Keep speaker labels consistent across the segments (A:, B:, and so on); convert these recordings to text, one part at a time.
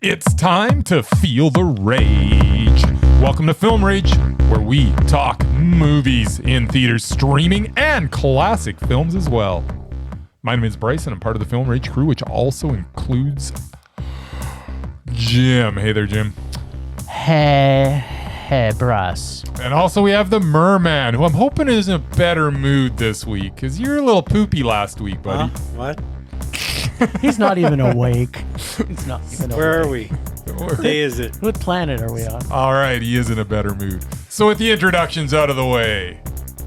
A: It's time to feel the rage. Welcome to Film Rage, where we talk movies in theaters, streaming, and classic films as well. My name is Bryce, and I'm part of the Film Rage crew, which also includes Jim. Hey there, Jim.
B: Hey, Bryce.
A: And also we have the Merman, who I'm hoping is in a better mood this week, because you're a little poopy last week, buddy.
C: What?
B: He's not even awake. He's not even
C: Where
B: awake.
C: are we? What day is it?
B: What planet are we on?
A: All right, he is in a better mood. So with the introductions out of the way,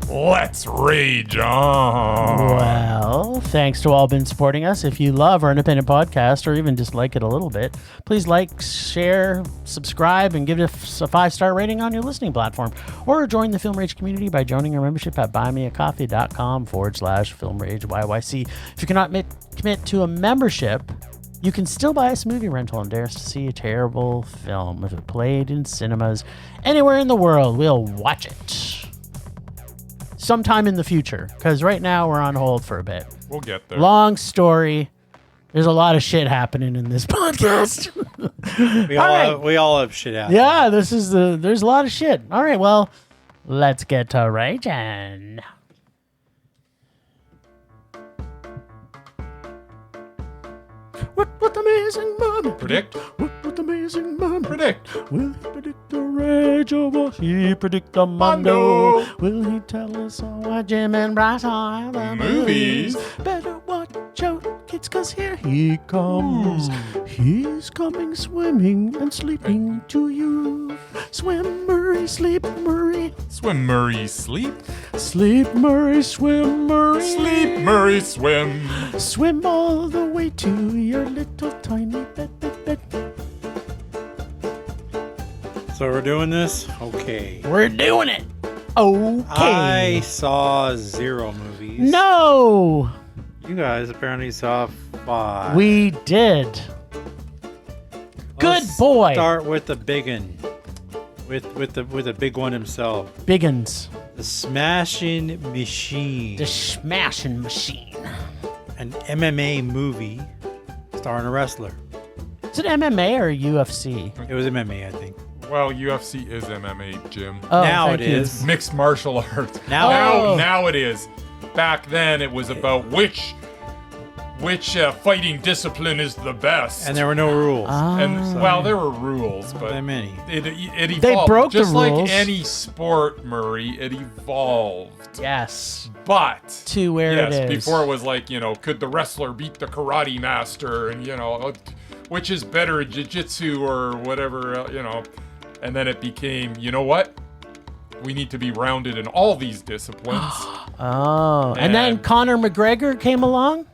A: let's rage on.
B: Well, thanks to all been supporting us. If you love our independent podcast or even just like it a little bit, please like, share, subscribe, and give us a 5-star rating on your listening platform. Or join the Film Rage community by joining our membership at buymeacoffee.com/FilmRageYYC. If you cannot commit to a membership, you can still buy us a movie rental and dare us to see a terrible film. If it played in cinemas anywhere in the world, we'll watch it. Sometime in the future, because right now we're on hold for a bit.
A: We'll get there.
B: Long story. There's a lot of shit happening in this podcast.
C: We all have shit out.
B: Yeah, there's a lot of shit. All right, well, let's get to raging. What amazing moment?
A: Predict.
B: What amazing moment?
A: Predict.
B: Will he predict the rage or will he predict the mondo? Will he tell us all why Jim and Bryce are the
A: Movies.
B: Better watch out, kids, cause here he comes. He's coming swimming and sleeping to you. Swim, Murray, sleep, Murray.
A: Swim, Murray, sleep.
B: Sleep, Murray, swim, Murray.
A: Sleep, Murray, swim.
B: Swim all the way to your little tiny bed.
C: So we're doing this? Okay.
B: We're doing it. Okay.
C: I saw 0 movies.
B: No.
C: You guys apparently saw 5.
B: We did. Good
C: Let's
B: boy.
C: Start with the big one. With the big one himself.
B: Biggins.
C: The Smashing Machine.
B: The smashing machine.
C: An MMA movie starring a wrestler.
B: Is it MMA or UFC?
C: It was MMA, I think.
A: Well, UFC is MMA, Jim.
B: Oh,
C: Now
B: thank
C: it
B: you.
C: is.
A: Mixed martial arts.
C: Now
A: Now it is. Back then, it was about which fighting discipline is the best.
C: And there were no rules.
A: And well, there were rules, but
C: that many.
A: it evolved.
B: They broke the
A: just like
B: rules.
A: any sport, Murray. It evolved.
B: Yes.
A: But
B: To where
A: yes,
B: it is.
A: before it was like, could the wrestler beat the karate master, and which is better, jiu-jitsu or whatever, and then it became, you know what? We need to be rounded in all these disciplines.
B: Oh. And then
A: And-
B: Conor McGregor came along?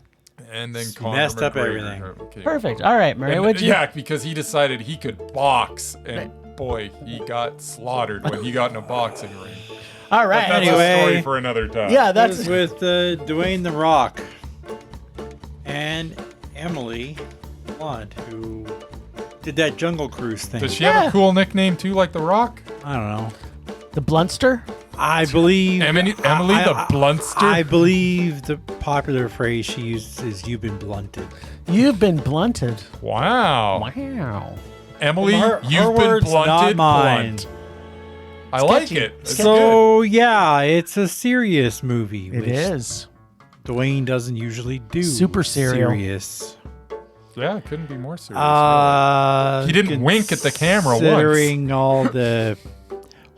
A: And then
C: Messed
A: Conor
C: up
A: McGregor
C: everything.
A: came
B: Perfect.
A: along.
B: All right, Murray.
A: And-
B: What'd you...
A: yeah, because he decided he could box, and boy, he got slaughtered when he got in a boxing ring.
B: All
A: But
B: right.
A: that's
C: Anyway.
A: a story for another time.
B: Yeah,
C: That was
B: that's...
C: with Dwayne The Rock and Emily Blunt, who did that Jungle Cruise thing.
A: Does she have
B: Yeah.
A: a cool nickname too, like The Rock?
C: I don't know.
B: The Blunster?
C: I believe
A: Emily the Bluntster?
C: I believe the popular phrase she uses is "you've been blunted."
B: You've been blunted.
A: Wow.
B: Wow.
A: Emily,
C: Her
A: you've been
C: words,
A: blunted.
C: not mine.
A: Blunt. I like
B: Sketchy.
A: it. It's good.
C: So yeah, it's a serious movie.
B: It
C: which
B: is.
C: Dwayne doesn't usually do.
B: Super serial.
C: serious.
A: Yeah, it couldn't be more serious. He didn't wink at the camera once.
C: Considering all the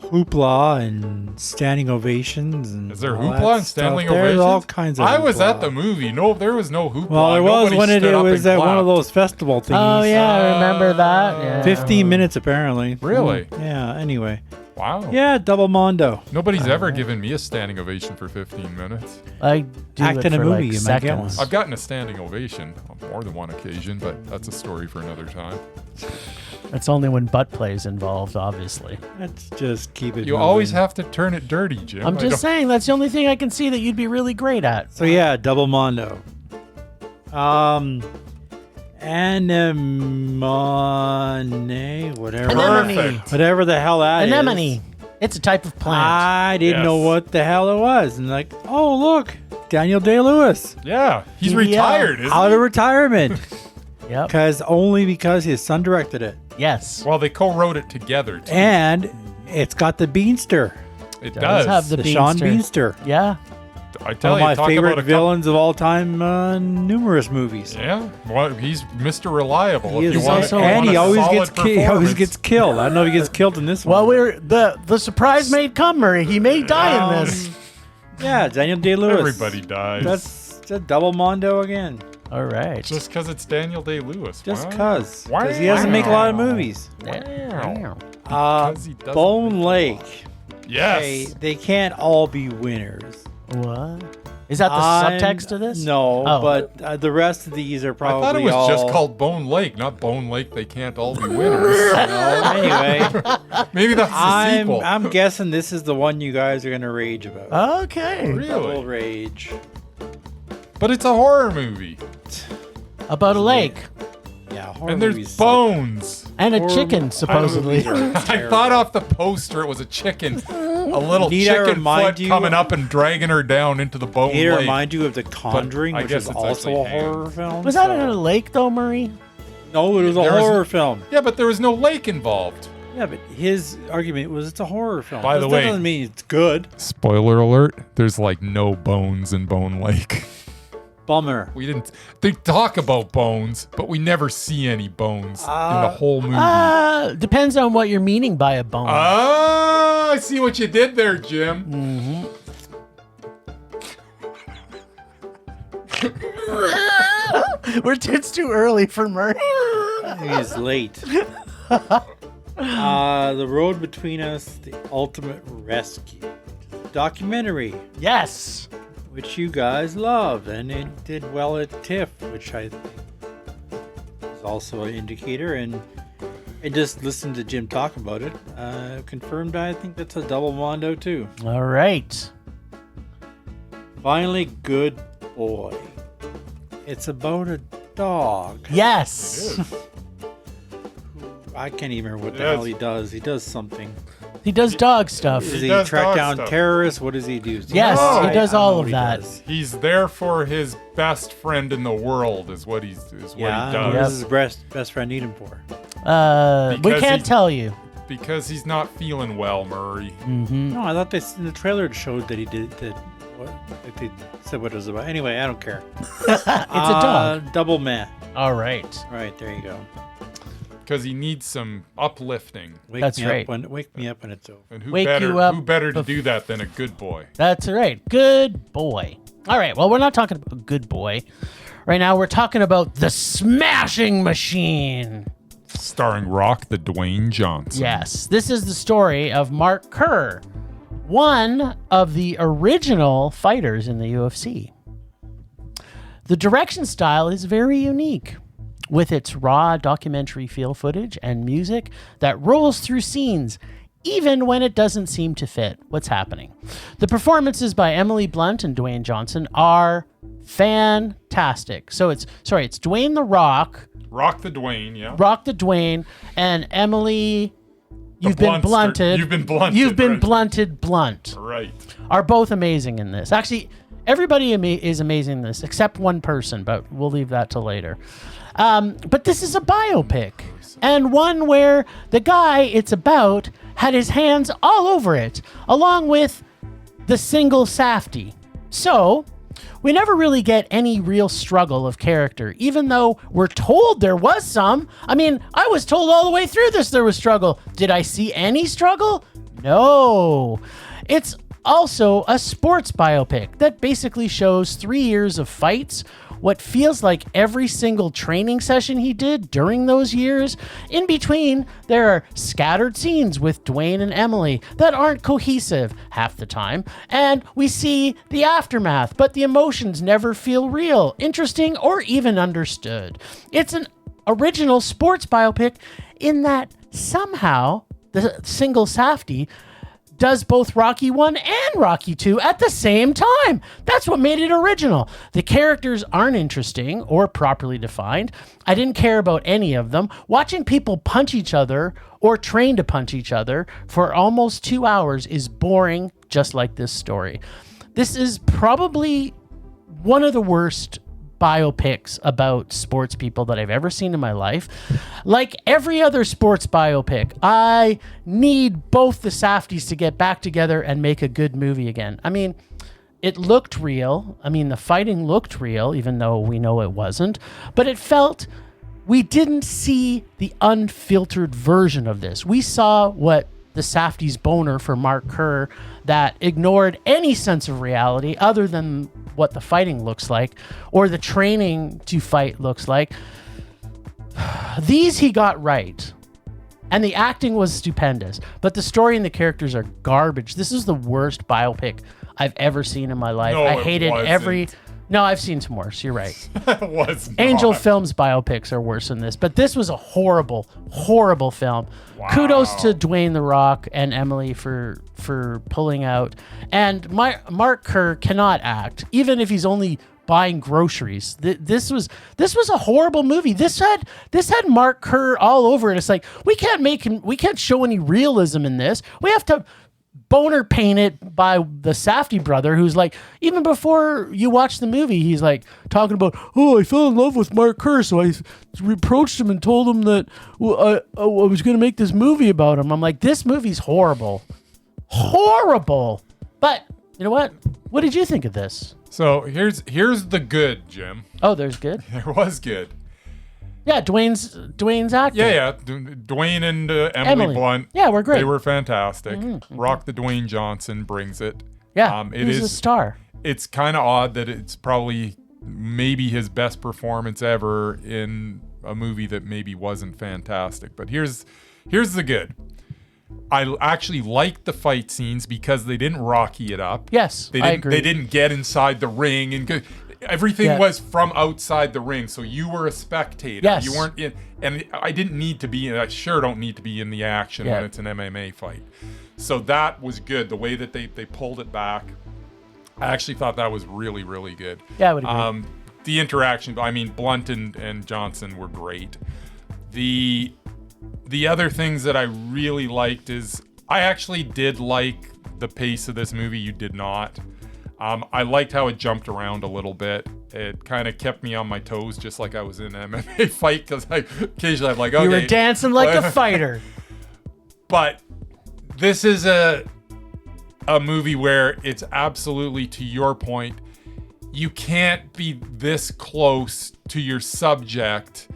C: hoopla and standing ovations and
A: Is there
C: all that
A: hoopla and
C: stuff,
A: standing
C: there's
A: ovations?
C: all kinds of
A: I was
C: hoopla.
A: at the movie. No, there was no hoopla.
C: Well, there was
A: Nobody
C: when it
A: stood up
C: was
A: and
C: at one of
A: clapped.
C: those festival things.
B: Oh, yeah, I remember that. Yeah.
C: 15 minutes apparently.
A: Really?
C: Yeah, anyway.
A: Wow.
C: Yeah, double mondo.
A: Nobody's ever given me a standing ovation for 15 minutes.
B: I do
C: Act
B: it
C: in a
B: for
C: movie,
B: like
C: you might get
B: seconds.
A: I've gotten a standing ovation on more than one occasion, but that's a story for another time.
B: It's only when butt play is involved, obviously.
C: Let's just keep it
A: You
C: moving.
A: always have to turn it dirty, Jim.
B: I'm
A: I
B: just
A: don't-
B: saying, that's the only thing I can see that you'd be really great at.
C: So yeah, double mondo. Anemone, whatever.
B: Anemone.
A: Perfect.
C: Whatever the hell that is.
B: Anemone. It's a type of plant.
C: I didn't
A: Yes.
C: know what the hell it was. And like, oh, look, Daniel Day-Lewis.
A: Yeah, he's
B: Yeah.
A: retired, isn't
C: Out
A: he?
C: of retirement.
B: Yep.
C: Because his son directed it.
B: Yes.
A: Well, they co-wrote it together, too.
C: And it's got the Beanster.
A: It
B: Does
A: does.
B: have the
C: Sean
B: Beanster.
C: Beanster.
B: Yeah.
A: I tell
C: One
A: you,
C: of my
A: talk
C: favorite
A: about a
C: villains of all time, numerous movies.
A: Yeah, well, he's Mr. Reliable.
C: He
A: If
C: is
A: you want,
B: also-
A: if you
C: and
A: want
C: he
A: a
C: always
A: solid
C: gets
A: performance.
C: killed. I don't know if he gets killed in this
B: Well,
C: one.
B: the surprise may come, Murray. He may die in this.
C: Yeah, Daniel Day-Lewis.
A: Everybody dies.
C: That's a double mondo again.
B: All right.
A: just because it's Daniel Day-Lewis.
C: Just
A: Wow.
C: because.
A: Wow.
C: Because he doesn't make a lot of movies.
B: Wow.
A: Because he doesn't
C: Bone
A: make-
C: Lake.
A: Yes.
C: They can't all be winners.
B: What? Is that the subtext to this?
C: No,
B: Oh.
C: but the rest of these are
A: I
C: probably
A: thought it was
C: all...
A: just called Bone Lake, not Bone Lake. They can't all be winners.
C: Anyway,
A: Maybe that's the sequel.
C: I'm guessing this is the one you guys are going to rage about.
B: Okay.
C: Double
A: Really?
C: rage.
A: But it's a horror movie,
B: About a lake
C: Yeah, horror
A: and there's
C: movies
A: bones.
B: and a
C: Horror
B: chicken,
C: mo-
B: supposedly.
C: horror movies are
A: I
C: terrible.
A: thought off the poster it was a chicken, a little
C: Need I
A: chicken
C: remind
A: foot
C: you-
A: coming up and dragging her down into the bone
C: Need to
A: lake.
C: remind you of The Conjuring,
A: I
C: which
A: guess
C: is
A: it's
C: also
A: actually
C: a horror
A: hands.
C: film.
B: Was that
C: so-
B: in a lake, though, Murray?
C: No, it was a
A: There was-
C: horror film.
A: Yeah, but there was no lake involved.
C: Yeah, but his argument was it's a horror film.
A: By the
C: That
A: way-
C: doesn't mean it's good.
A: Spoiler alert: there's like no bones in Bone Lake.
C: Bummer.
A: We didn't. They talk about bones, but we never see any bones in the whole movie.
B: Depends on what you're meaning by a bone.
A: I see what you did there, Jim.
B: It's too early for Murray.
C: He's late. The Road Between Us, The Ultimate Rescue. Documentary,
B: Yes.
C: which you guys love, and it did well at TIFF, which I think is also an indicator. And I just listened to Jim talk about it. Confirmed, I think that's a double mondo too.
B: All right.
C: Finally, Good Boy. It's about a dog.
B: Yes.
C: I can't even remember what the
A: Yes.
C: hell he does. He does something.
B: He does dog stuff.
C: Does
A: He
C: he
A: does
C: track
A: dog
C: down
A: stuff.
C: terrorists? What does he do?
B: Yes,
A: he
B: does
C: I don't
B: all
C: know
B: of
C: what he
B: that.
C: does.
A: He's there for his best friend in the world, is what he
C: Yeah, what
A: does.
C: does his best friend need him for?
B: We
A: Because
B: can't
A: he-
B: tell you.
A: Because he's not feeling well, Murray.
C: No, I thought this in the trailer it showed that he did that. What like they said what it was about. Anyway, I don't care.
B: It's a dog.
C: Double meh.
B: All right.
C: All right, there you go.
A: Because he needs some uplifting.
B: That's right.
C: Wake me up when it's over.
A: And who
B: Wake
A: better
B: you up
A: who better to do that than a good boy?
B: That's right. Good boy. All right. Well, we're not talking about Good Boy. Right now, we're talking about The Smashing Machine.
A: Starring Rock the Dwayne Johnson.
B: Yes. This is the story of Mark Kerr, one of the original fighters in the UFC. The direction style is very unique, with its raw documentary feel footage and music that rolls through scenes even when it doesn't seem to fit what's happening. The performances by Emily Blunt and Dwayne Johnson are fantastic. So it's Dwayne the Rock,
A: Rock the Dwayne, yeah.
B: Rock the Dwayne, and Emily. You've been
A: Bluntster.
B: blunted.
A: You've been blunted,
B: You've been
A: right.
B: blunted. Blunt
A: Right.
B: are both amazing in this. Actually, everybody is amazing in this except one person, but we'll leave that till later. But this is a biopic, and one where the guy it's about had his hands all over it, along with the single Safdie. So we never really get any real struggle of character, even though we're told there was some. I mean, I was told all the way through this there was struggle. Did I see any struggle? No. It's also a sports biopic that basically shows 3 years of fights, what feels like every single training session he did during those years. In between, there are scattered scenes with Dwayne and Emily that aren't cohesive half the time, and we see the aftermath, but the emotions never feel real, interesting, or even understood. It's an original sports biopic in that somehow the single Safdie does both Rocky 1 and Rocky 2 at the same time. That's what made it original. The characters aren't interesting or properly defined. I didn't care about any of them. Watching people punch each other or train to punch each other for almost 2 hours is boring, just like this story. This is probably one of the worst biopics about sports people that I've ever seen in my life. Like every other sports biopic, I need both the Safdies to get back together and make a good movie again. I mean, it looked real. I mean, the fighting looked real, even though we know it wasn't. But it felt... we didn't see the unfiltered version of this. We saw what the Safdie's boner for Mark Kerr that ignored any sense of reality other than what the fighting looks like or the training to fight looks like. These he got right. And the acting was stupendous. But the story and the characters are garbage. This is the worst biopic I've ever seen in my life.
A: No,
B: I
A: it
B: hated
A: wasn't.
B: every... No, I've seen some worse. You're right.
A: It was not.
B: Angel Films biopics are worse than this, but this was a horrible, horrible film.
A: Wow.
B: Kudos to Dwayne The Rock and Emily for pulling out. And Mark Kerr cannot act, even if he's only buying groceries. This was a horrible movie. This had Mark Kerr all over it. It's like we can't show any realism in this. We have to boner painted by the Safdie brother, who's like, even before you watch the movie, he's like talking about, oh, I fell in love with Mark Kerr, so I reproached him and told him that I was going to make this movie about him. I'm like, this movie's horrible. Horrible. But you know what? What did you think of this?
A: So here's the good, Jim.
B: Oh, there's good.
A: There was good.
B: Yeah, Dwayne's acting.
A: Yeah. Dwayne and Emily Blunt.
B: Yeah, we're great.
A: They were fantastic. Rock the Dwayne Johnson brings it.
B: Yeah,
A: it
B: he's
A: is
B: a star.
A: It's kind of odd that it's probably maybe his best performance ever in a movie that maybe wasn't fantastic. But here's the good. I actually liked the fight scenes because they didn't Rocky it up.
B: Yes, I agree.
A: They didn't get inside the ring and go. Everything was from outside the ring, so you were a spectator.
B: Yes.
A: You weren't in, and I didn't need to be in. I sure don't need to be in the action when it's an MMA fight. So that was good. The way that they pulled it back, I actually thought that was really, really good.
B: Yeah, I would agree.
A: The interaction, I mean, Blunt and Johnson were great. The other things that I really liked is I actually did like the pace of this movie. You did not. I liked how it jumped around a little bit. It kind of kept me on my toes, just like I was in an MMA fight, because occasionally I'm like, okay.
B: You were dancing like a fighter.
A: But this is a movie where it's absolutely, to your point, you can't be this close to your subject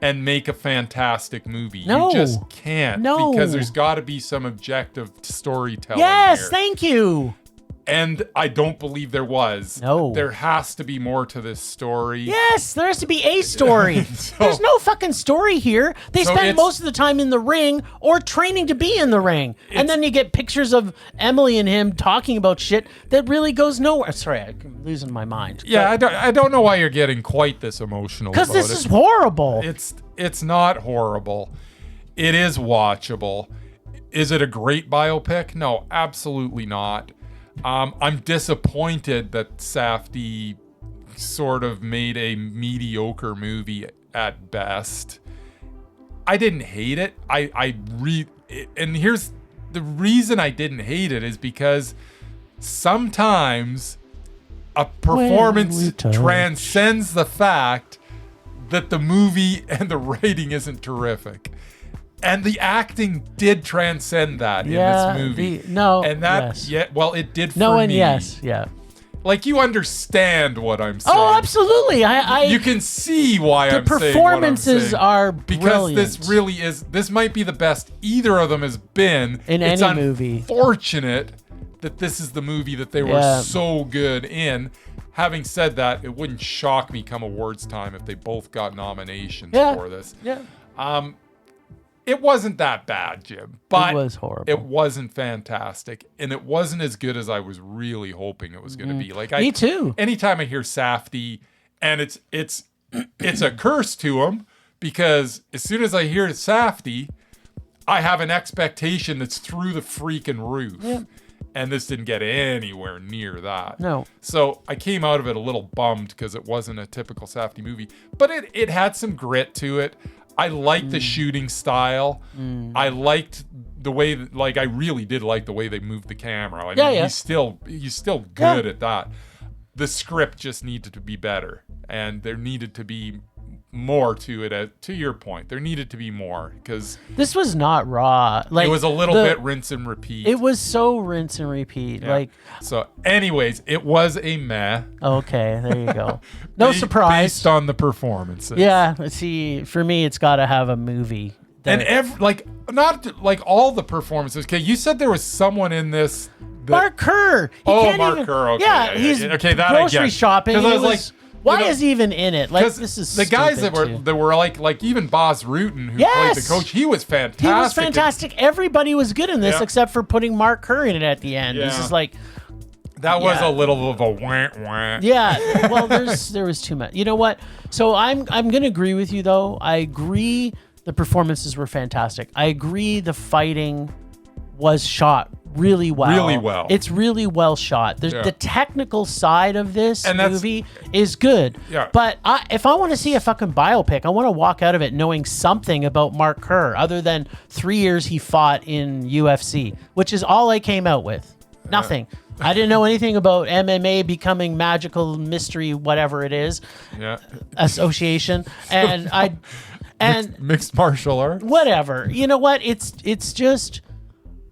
A: and make a fantastic movie.
B: No.
A: You just can't.
B: No.
A: Because there's got to be some objective storytelling
B: Yes,
A: here.
B: thank you.
A: And I don't believe there was.
B: No.
A: There has to be more to this story.
B: Yes, there has to be a story. There's no fucking story here. They spend most of the time in the ring or training to be in the ring. And then you get pictures of Emily and him talking about shit that really goes nowhere. Sorry, I'm losing my mind.
A: Yeah, I don't know why you're getting quite this emotional about it.
B: Because this is horrible.
A: It's not horrible. It is watchable. Is it a great biopic? No, absolutely not. I'm disappointed that Safdie sort of made a mediocre movie at best. I didn't hate it. And here's the reason I didn't hate it is because sometimes a performance transcends the fact that the movie and the writing isn't terrific. And the acting did transcend that in this movie. It did for me.
B: Yes, yeah.
A: Like, you understand what I'm saying.
B: Oh, absolutely.
A: You can see why I'm saying what I'm saying.
B: The performances are brilliant.
A: Because this might be the best either of them has been.
B: In any movie.
A: It's unfortunate that this is the movie that they were so good in. Having said that, it wouldn't shock me come awards time if they both got nominations for this.
B: Yeah.
A: It wasn't that bad, Jim, but
B: it was horrible.
A: It wasn't fantastic, and it wasn't as good as I was really hoping it was going to be.
B: Me too.
A: Anytime I hear Safdie, and it's a curse to him, because as soon as I hear Safdie, I have an expectation that's through the freaking roof. Yeah. And this didn't get anywhere near that.
B: No.
A: So I came out of it a little bummed because it wasn't a typical Safdie movie, but it had some grit to it. I liked the shooting style. I liked the way, I really did like the way they moved the camera. I mean, he's still good at that. the script just needed to be better, and there needed to be more to it. To your point, there needed to be more, because
B: This was not raw. Like
A: it was a little bit rinse and repeat.
B: It was so rinse and repeat.
A: Yeah.
B: Like,
A: so, anyways, it was a meh.
B: okay, there you go. No surprise.
A: Based on the performances.
B: Yeah, see, for me, it's got to have a movie.
A: And not like all the performances. Okay, you said there was someone in this.
B: Mark Kerr.
A: Mark Kerr. Okay,
B: yeah, he's
A: okay. That I
B: grocery
A: get.
B: shopping.
A: 'Cause
B: And
A: I
B: it
A: was
B: was,
A: like,
B: why is he even in it? Like, this is
A: the guys that
B: stupid,
A: were
B: too.
A: like even Boz Rutan, who played
B: Yes!
A: the coach, he was fantastic.
B: He was fantastic. Everybody was good in this
A: Yeah.
B: except for putting Mark Kerr in it at the end. This
A: Yeah.
B: is like,
A: That was
B: Yeah.
A: a little of a wah wah.
B: yeah. Well, there was too much. You know what? So I'm gonna agree with you though. I agree the performances were fantastic. I agree the fighting was shot really well.
A: Really well.
B: It's really well shot.
A: Yeah.
B: The technical side of this
A: And that's-
B: movie is good.
A: Yeah.
B: But if I want to see a fucking biopic, I want to walk out of it knowing something about Mark Kerr other than 3 years he fought in UFC, which is all I came out with. Nothing. I didn't know anything about MMA becoming magical mystery, whatever it is,
A: Yeah.
B: association. And
A: Mixed martial arts.
B: whatever. You know what? It's just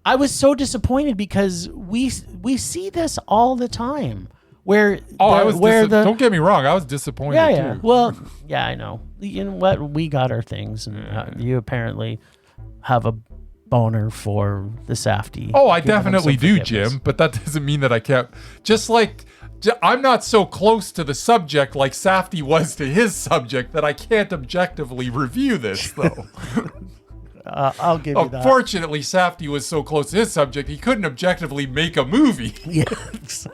B: I was so disappointed because we see this all the time. Where
A: Don't get me wrong, I was disappointed
B: yeah.
A: too.
B: Well, yeah, I know. You know what? We got our things, and you apparently have a boner for the Safdie.
A: Oh, I
B: Giving him
A: definitely
B: some
A: do,
B: forgiveness.
A: Jim, but that doesn't mean that I can't. Just like I'm not so close to the subject like Safdie was to his subject that I can't objectively review this, though.
B: I'll give you that.
A: Unfortunately, Safdie was so close to his subject, he couldn't objectively make a movie.
B: Yes.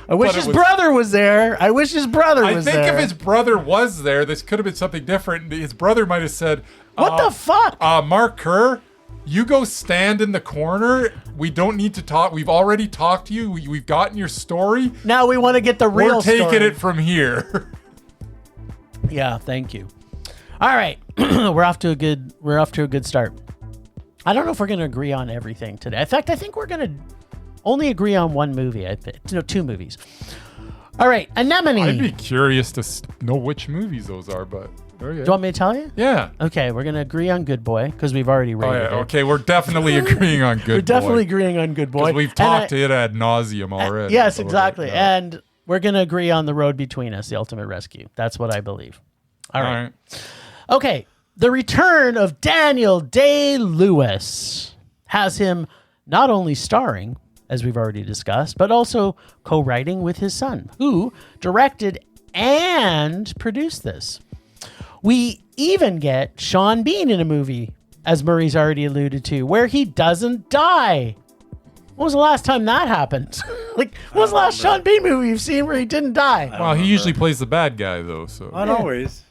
B: I wish
A: But it
B: his
A: was-
B: brother was there. I wish his brother
A: I
B: was
A: think
B: there.
A: if his brother was there, this could have been something different. His brother might have said,
B: What the fuck?
A: Mark Kerr, you go stand in the corner. We don't need to talk. We've already talked to you. We've gotten your story.
B: Now we want to get the real
A: We're taking
B: story.
A: it from here.
B: Yeah, thank you. All right, we're off to a good start. I don't know if we're going to agree on everything today. In fact, I think we're going to only agree on one movie. Two movies. All right, Anemone.
A: I'd be curious to know which movies those are, but okay.
B: Do you want me to tell you?
A: Yeah.
B: Okay, we're going to agree on Good Boy because we've already
A: Oh
B: rated
A: yeah.
B: it.
A: Okay, we're definitely agreeing on Good
B: We're definitely
A: Boy.
B: agreeing on Good Boy.
A: Because we've
B: And
A: talked it ad nauseum already.
B: Yes,
A: So,
B: exactly.
A: yeah.
B: And we're going to agree on The Road Between Us, The Ultimate Rescue. That's what I believe. All right. Okay, the return of Daniel Day-Lewis has him not only starring, as we've already discussed, but also co-writing with his son, who directed and produced this. We even get Sean Bean in a movie, as Murray's already alluded to, where he doesn't die. When was the last time that happened? When was the last Sean Bean movie you've seen where he didn't die?
A: Well, he usually plays the bad guy though, so
C: Not always.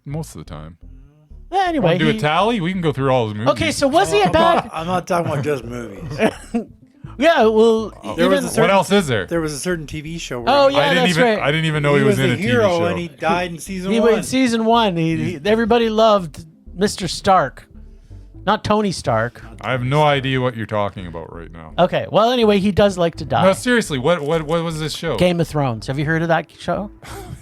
A: most of the time.
B: Anyway,
A: Want to do a tally? We can go through all his movies.
B: okay, so was he a bad?
C: I'm not talking about just movies.
B: Yeah, well,
C: There was
B: even
C: a certain-
A: What else is there?
C: There was a certain TV show where
B: Oh,
C: he,
B: yeah,
A: I didn't
B: that's
A: even
B: right.
A: I didn't even know he was in
C: the
A: a TV
C: hero
A: show.
C: and he died in season
B: he
C: one.
B: was in season one. Everybody loved Mr. Stark, not Tony Stark.
A: I have no idea what you're talking about right now.
B: Okay, well, anyway, he does like to die.
A: No, seriously, what was this show?
B: Game of Thrones. Have you heard of that show?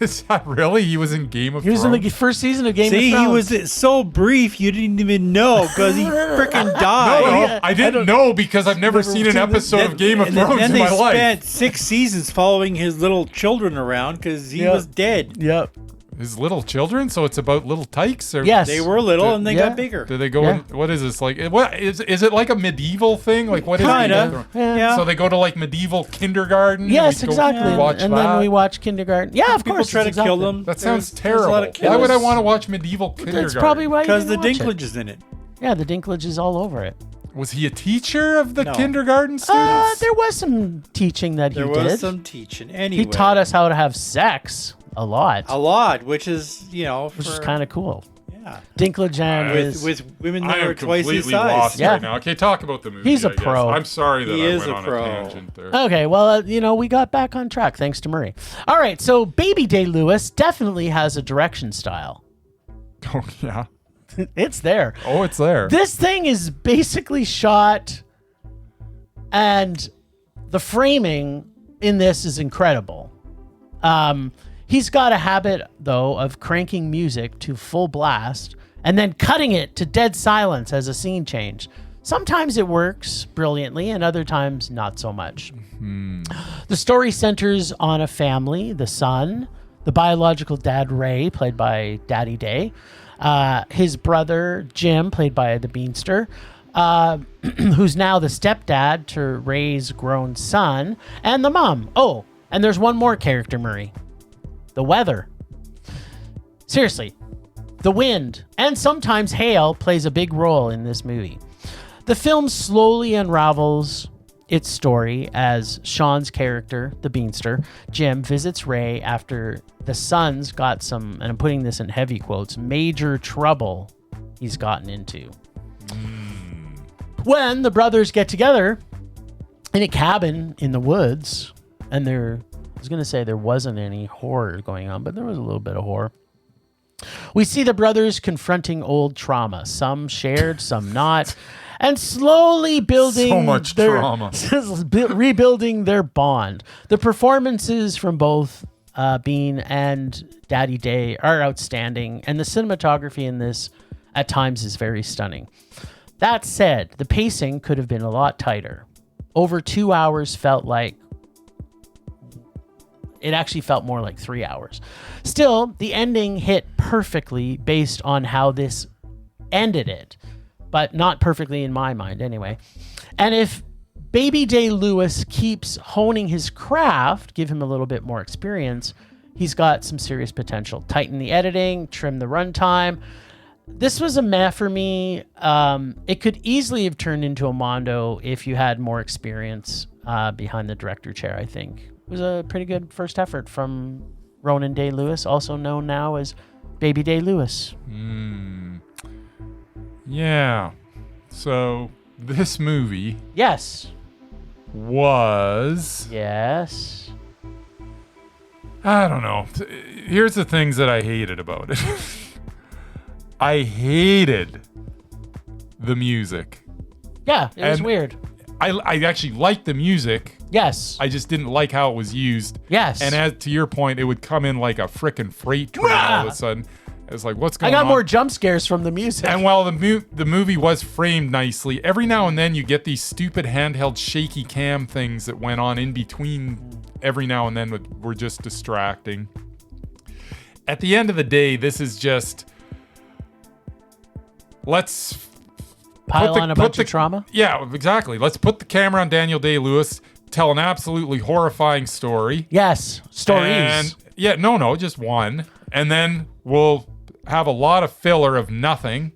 A: Is that really? He was in Game of
B: He was
A: Thrones?
B: in the first season of Game
C: See,
B: of Thrones.
C: he was so brief you didn't even know because he freaking died.
A: No,
B: yeah,
A: I didn't know because I've never seen an episode of Game of
C: And then-
A: Thrones
C: and
A: in my
C: they
A: life.
C: spent 6 seasons following his little children around because he
B: Yeah.
C: was dead.
B: Yep.
A: His little children, so it's about little tykes, or
B: Yes.
C: They were little and they
B: Yeah.
C: got bigger.
A: Do they go?
B: Yeah.
A: What is this like? What is it like a medieval thing? Like what is
C: Kinda.
A: Game of Thrones?
B: Yeah.
A: So they go to like medieval kindergarten.
B: Yes,
A: we go
B: exactly.
A: Watch
B: and
A: that.
B: then we watch Kindergarten. Yeah, of
C: People
B: course.
C: try to
B: it's
C: kill
B: exactly.
C: them.
A: That sounds
C: There's a lot
A: terrible.
C: of kills.
A: Why would I want to watch medieval kindergarten?
B: That's probably why you
C: Because
B: didn't
C: the
B: watch it.
C: Dinklage is in it.
B: Yeah, the Dinklage is all over it.
A: Was he a teacher of the
C: No.
A: kindergarten students?
B: There was some teaching that
C: There
B: he
C: was
B: did.
C: some teaching. Anyway,
B: He taught us how to have sex a lot,
C: a lot, which is,
B: which is kind of cool.
C: yeah.
B: Dinklage and his...
C: With women
A: I
C: that
A: am
C: are twice his
A: completely
C: size.
A: lost
B: Yeah.
A: right now. Okay, talk about the movie.
B: He's a
A: I guess.
B: pro.
A: I'm sorry that
C: He
A: I
C: is
A: went
C: a
A: on
C: pro.
A: a tangent there.
B: Okay, well, we got back on track thanks to Murray. All right, so Baby Day-Lewis definitely has a direction style.
A: Oh yeah.
B: It's there.
A: Oh, it's there.
B: This thing is basically shot, and the framing in this is incredible. He's got a habit, though, of cranking music to full blast and then cutting it to dead silence as a scene change. Sometimes it works brilliantly, and other times not so much. The story centers on a family, the son, the biological dad, Ray, played by Daddy Day, his brother, Jim, played by the Beanster, who's now the stepdad to Ray's grown son, and the mom. Oh, and there's one more character, Murray. The weather. Seriously, the wind and sometimes hail plays a big role in this movie. The film slowly unravels its story as Sean's character, the Beanster, Jim, visits Ray after the son's got some, and I'm putting this in heavy quotes, major trouble he's gotten into. When the brothers get together in a cabin in the woods, and I was going to say there wasn't any horror going on, but there was a little bit of horror. We see the brothers confronting old trauma, some shared, some not, and slowly building
A: So much trauma.
B: rebuilding their bond. The performances from both Bean and Daddy Day are outstanding, and the cinematography in this at times is very stunning. That said, the pacing could have been a lot tighter. Over 2 hours felt like it actually felt more like 3 hours. Still, the ending hit perfectly based on how this ended it, but not perfectly in my mind anyway. And if Baby Day-Lewis keeps honing his craft, give him a little bit more experience, he's got some serious potential. Tighten the editing, trim the runtime. This was a meh for me. It could easily have turned into a Mondo if you had more experience behind the director chair, I think. It was a pretty good first effort from Ronan Day-Lewis, also known now as Baby Day-Lewis.
A: Yeah. So this movie
B: Yes.
A: was...
B: Yes.
A: I don't know. Here's the things that I hated about it. I hated the music.
B: Yeah, it was
A: And
B: weird.
A: I actually liked the music.
B: Yes.
A: I just didn't like how it was used.
B: Yes.
A: And as to your point, it would come in like a frickin' freight train all of a sudden. It's like, what's
B: I
A: going on?
B: got more jump scares from the music.
A: And while the movie was framed nicely, every now and then you get these stupid handheld shaky cam things that went on in between every now and then were just distracting. At the end of the day, this is just... Let's
B: Pile on a bunch of trauma?
A: Yeah, exactly. Let's put the camera on Daniel Day-Lewis, tell an absolutely horrifying story.
B: Yes, stories.
A: And no, just one. And then we'll have a lot of filler of nothing.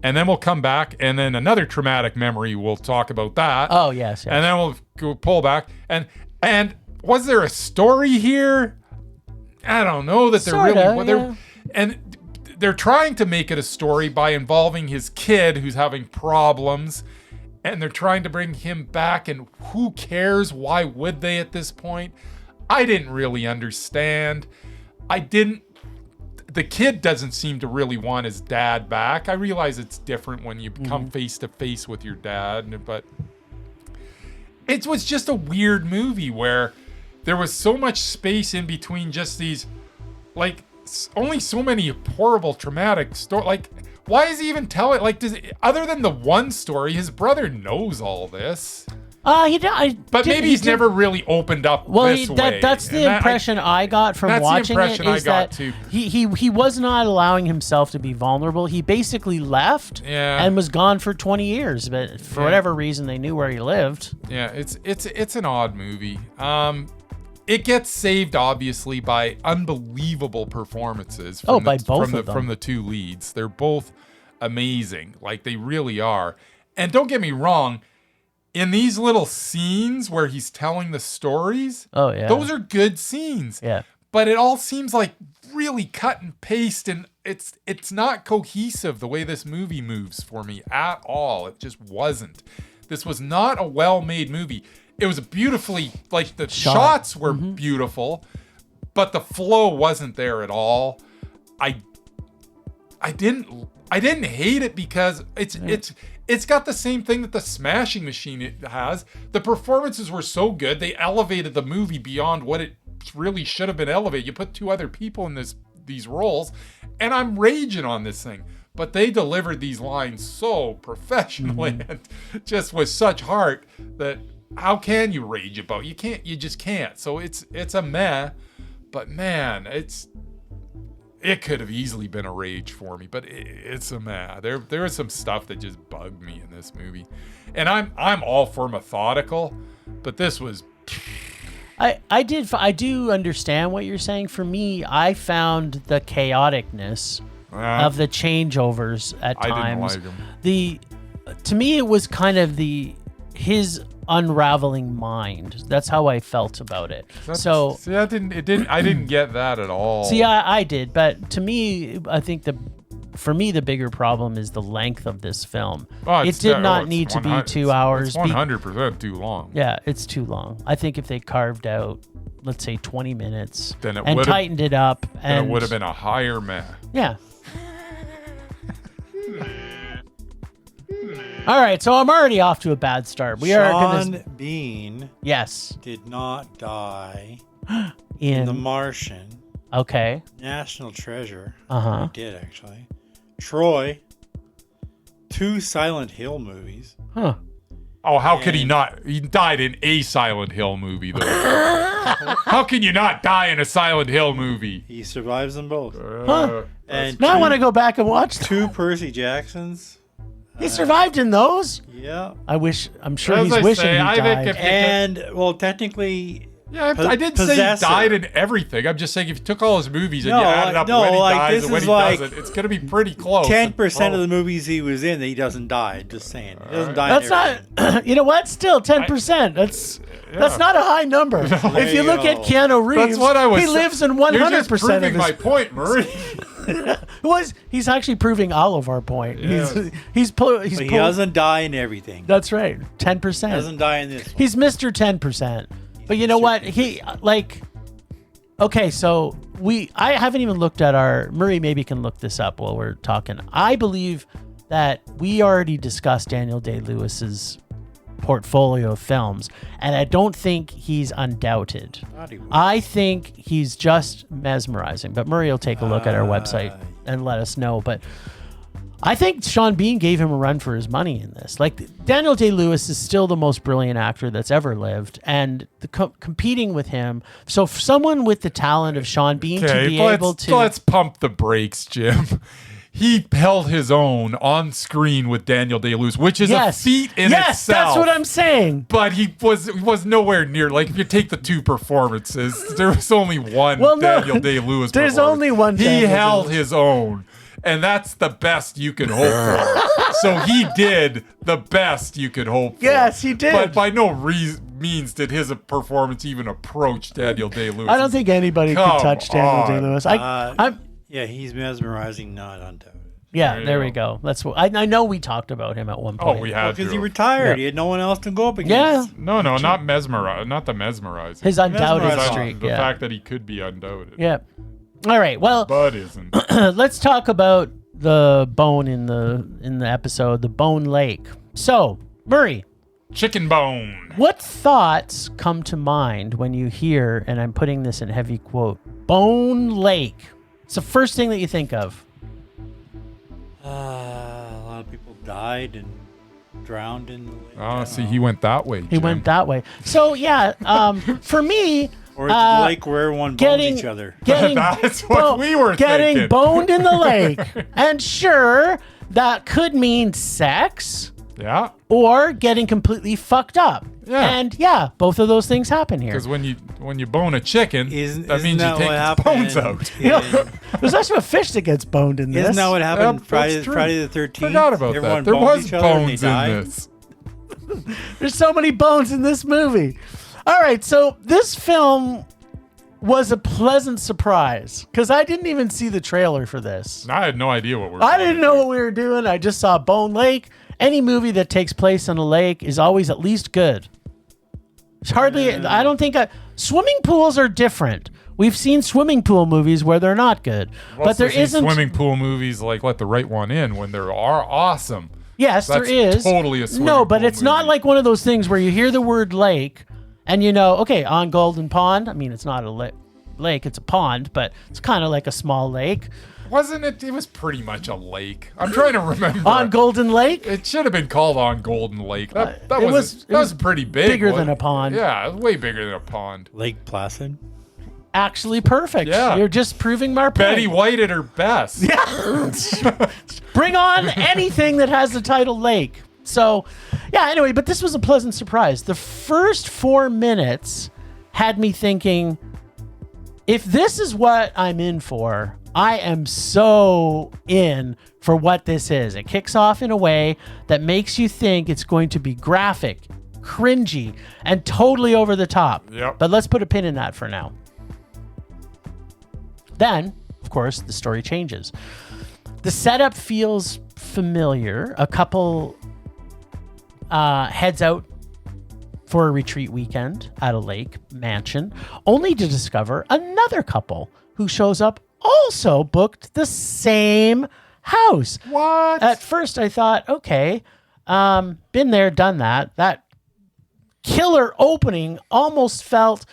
A: And then we'll come back, and then another traumatic memory, we'll talk about that.
B: Oh, yes.
A: And then we'll go pull back. And was there a story here? I don't know that there really...
B: yeah.
A: And they're trying to make it a story by involving his kid who's having problems, and they're trying to bring him back, and who cares? Why would they at this point? I didn't really understand. The kid doesn't seem to really want his dad back. I realize it's different when you come face to face with your dad, but it was just a weird movie where there was so much space in between just these, like, only so many horrible traumatic stories. Like, why is he even telling? Like, other than the one story, his brother knows all this. But maybe he's never really opened up this way.
B: That's the impression I got from watching it. Is that he was not allowing himself to be vulnerable. He basically left and was gone for 20 years. But for whatever reason, they knew where he lived.
A: Yeah, it's an odd movie. It gets saved, obviously, by unbelievable performances from the two leads. They're both amazing. Like, they really are. And don't get me wrong, in these little scenes where he's telling the stories, those are good scenes.
B: Yeah.
A: But it all seems like really cut and paste, and it's not cohesive the way this movie moves for me at all. It just wasn't. This was not a well-made movie. It was beautifully, like, the shots were beautiful, but the flow wasn't there at all. I didn't hate it because it's got the same thing that the Smashing Machine has. The performances were so good, they elevated the movie beyond what it really should have been elevated. You put two other people in these roles, and I'm raging on this thing. But they delivered these lines so professionally and just with such heart that how can you rage about? You can't. You just can't. So it's a meh. But man, it could have easily been a rage for me. But it's a meh. There is some stuff that just bugged me in this movie, and I'm all for methodical, but this was.
B: I do understand what you're saying. For me, I found the chaoticness of the changeovers at times.
A: I didn't like them.
B: To me, it was kind of his unraveling mind. That's how I felt about it.
A: See, I didn't get that at all.
B: See, I did, but to me, I think for me, the bigger problem is the length of this film. It did not need to be 2 hours.
A: It's 100% too long.
B: Yeah, it's too long. I think if they carved out, let's say, 20 minutes
A: and
B: tightened it up,
A: then it would have been a higher meh.
B: Yeah. All right, so I'm already off to a bad start.
C: Sean Bean
B: Yes.
C: did not die in The Martian.
B: Okay.
C: National Treasure.
B: Uh-huh.
C: He did, actually. Troy. 2 Silent Hill movies.
B: Huh.
A: Oh, how could he not? He died in a Silent Hill movie, though. How can you not die in a Silent Hill movie?
C: He survives them both. And
B: Now I want to go back and watch them.
C: 2 Percy Jacksons.
B: He survived in those?
C: Yeah.
B: I'm sure
A: As
B: he's
A: I
B: wishing
A: say,
B: he
A: I
B: died.
A: think
C: And, well, technically...
A: Yeah, I didn't say he died in everything. I'm just saying if you took all his movies and you added up when he dies and when he doesn't, it's going to be pretty close.
C: 10% of the movies he was in that he doesn't die. Just saying. He doesn't die in everything.
B: Not... You know what? Still, 10%. That's not a high number. If you look at Keanu Reeves, he lives in 100%
A: You're just proving
B: of his...
A: my point, Murray.
B: He's actually proving all of our point.
A: Yes.
C: But he doesn't die in everything.
B: That's right. 10%.
C: He doesn't die in this one.
B: He's Mr. 10%. But you know what? Okay, so I haven't even looked at Murray maybe can look this up while we're talking. I believe that we already discussed Daniel Day-Lewis's portfolio of films, and I don't think he's undoubted. I think he's just mesmerizing. But Murray will take a look at our website and let us know. But I think Sean Bean gave him a run for his money in this. Like, Daniel Day-Lewis is still the most brilliant actor that's ever lived, and competing with him. So, for someone with the talent of Sean Bean to be able to...
A: Let's pump the brakes, Jim. He held his own on screen with Daniel Day-Lewis, which is a feat in itself.
B: Yes, that's what I'm saying.
A: But he was nowhere near. Like, if you take the 2 performances, there was only one Daniel Day-Lewis
B: There's only one
A: He held his own. And that's the best you can hope for. So he did the best you could hope for.
B: Yes, he did.
A: But by no means did his performance even approach Daniel Day-Lewis.
B: I don't think anybody could touch Daniel Day-Lewis.
C: Yeah, he's mesmerizing, not undoubted.
B: Yeah, there we go. That's what I know. We talked about him at one point.
A: Oh, we had
C: because he retired.
B: Yeah.
C: He had no one else to go up against.
B: Yeah.
A: No, not the mesmerizing.
B: His undoubted streak.
A: The fact that he could be undoubted.
B: Yeah. All right. Well,
A: Bud isn't.
B: Let's talk about the bone in the episode, the Bone Lake. So, Murray,
A: chicken bone.
B: What thoughts come to mind when you hear, and I'm putting this in heavy quote, Bone Lake? It's the first thing that you think of.
C: A lot of people died and drowned in the lake.
A: Oh, see, he went that way, Jim.
B: He went that way. So, yeah, for me...
C: Or it's the lake where everyone bones each other.
A: That's what we were thinking.
B: Getting boned in the lake. And sure, that could mean sex.
A: Yeah.
B: Or getting completely fucked up.
A: Yeah.
B: And yeah, both of those things happen here.
A: Because when you bone a chicken, that means you take its bones out.
B: There's actually a fish that gets boned in this.
C: Isn't that what happened Friday the 13th?
A: Forgot about that. There was bones in this.
B: There's so many bones in this movie. All right, so this film was a pleasant surprise because I didn't even see the trailer for this.
A: I had no idea what we were
B: I didn't know what we were doing. I just saw Bone Lake. Any movie that takes place on a lake is always at least good. It's hardly, I don't think, swimming pools are different. We've seen swimming pool movies where they're not good. But there isn't.
A: Swimming pool movies like Let the Right One In when they are awesome.
B: Yes,
A: That's
B: there is.
A: Totally a swimming
B: No, but
A: pool
B: it's not
A: movie.
B: like one of those things where you hear the word lake And okay, on Golden Pond, I mean, it's not a lake, it's a pond, but it's kind of like a small lake.
A: Wasn't it? It was pretty much a lake. I'm trying to remember.
B: On Golden Lake?
A: It should have been called On Golden Lake. That was pretty big.
B: Bigger than a pond.
A: Yeah, it was way bigger than a pond.
C: Lake Placid.
B: Actually perfect.
A: Yeah.
B: You're just proving my point.
A: Betty White at her best.
B: Yeah. Bring on anything that has the title Lake. So, yeah, anyway, but this was a pleasant surprise. The first 4 minutes had me thinking, if this is what I'm in for, I am so in for what this is. It kicks off in a way that makes you think it's going to be graphic, cringy, and totally over the top.
A: Yep.
B: But let's put a pin in that for now. Then, of course, the story changes. The setup feels familiar. A couple heads out for a retreat weekend at a lake mansion, only to discover another couple who shows up also booked the same house.
A: What?
B: At first I thought, okay, been there, done that. That killer opening almost felt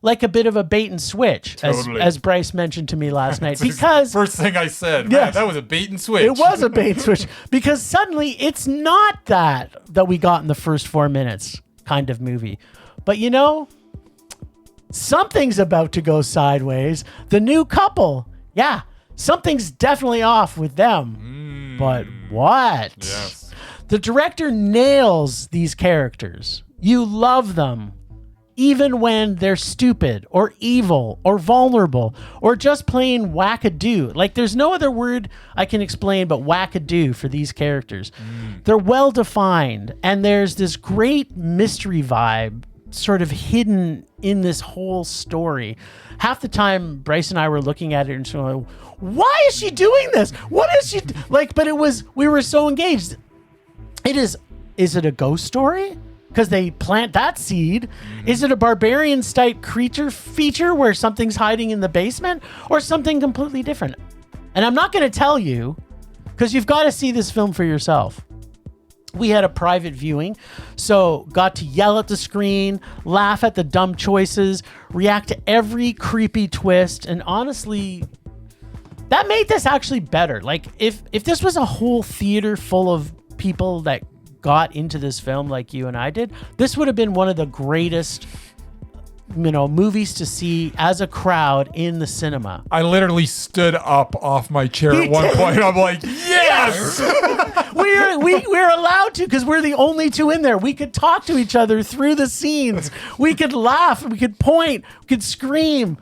B: like a bit of a bait and switch,
A: Totally.
B: as Bryce mentioned to me last night. Because
A: first thing I said,
B: Yes.
A: man, that was a bait and switch.
B: it was a bait and switch. Because suddenly it's not that we got in the first 4 minutes kind of movie. But something's about to go sideways. The new couple, yeah, something's definitely off with them. But what?
A: Yes.
B: The director nails these characters. You love them, even when they're stupid or evil or vulnerable or just plain wackadoo. Like, there's no other word I can explain but wackadoo for these characters. They're well defined, and there's this great mystery vibe sort of hidden in this whole story. Half the time, Bryce and I were looking at it and going, why is she doing this? What is she like? But we were so engaged. Is it a ghost story? Because they plant that seed. Is it a barbarian-type creature feature where something's hiding in the basement, or something completely different? And I'm not going to tell you, because you've got to see this film for yourself. We had a private viewing, so got to yell at the screen, laugh at the dumb choices, react to every creepy twist, and honestly, that made this actually better. Like, if this was a whole theater full of people that got into this film like you and I did, this would have been one of the greatest, movies to see as a crowd in the cinema.
A: I literally stood up off my chair at one point. I'm like, yes!
B: We're allowed to, because we're the only two in there. We could talk to each other through the scenes. We could laugh. We could point. We could scream.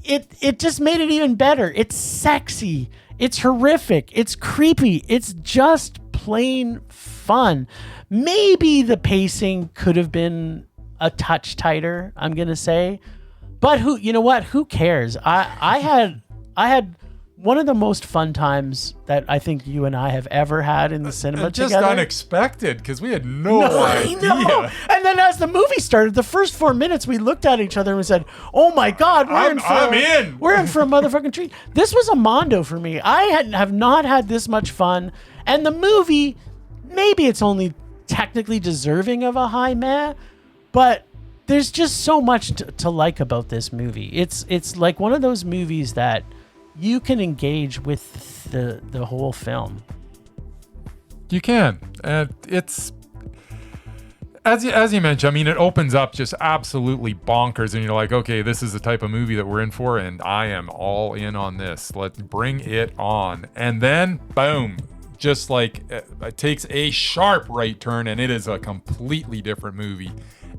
B: It just made it even better. It's sexy. It's horrific. It's creepy. It's just plain fun. Maybe the pacing could have been a touch tighter, I'm gonna say, but who cares? I had one of the most fun times that I think you and I have ever had in the cinema
A: just
B: together.
A: Unexpected, because we had no idea.
B: I know. And then as the movie started, the first 4 minutes, we looked at each other and said, "Oh my God,
A: I'm in.
B: We're in for a motherfucking treat." This was a mondo for me. I have not had this much fun, and the movie, maybe it's only technically deserving of a high meh, but there's just so much to like about this movie. It's like one of those movies that you can engage with the whole film.
A: You can. And it's, as you mentioned, I mean, it opens up just absolutely bonkers, and you're like, okay, this is the type of movie that we're in for, and I am all in on this. Let's bring it on. And then, boom, just like it takes a sharp right turn, and it is a completely different movie.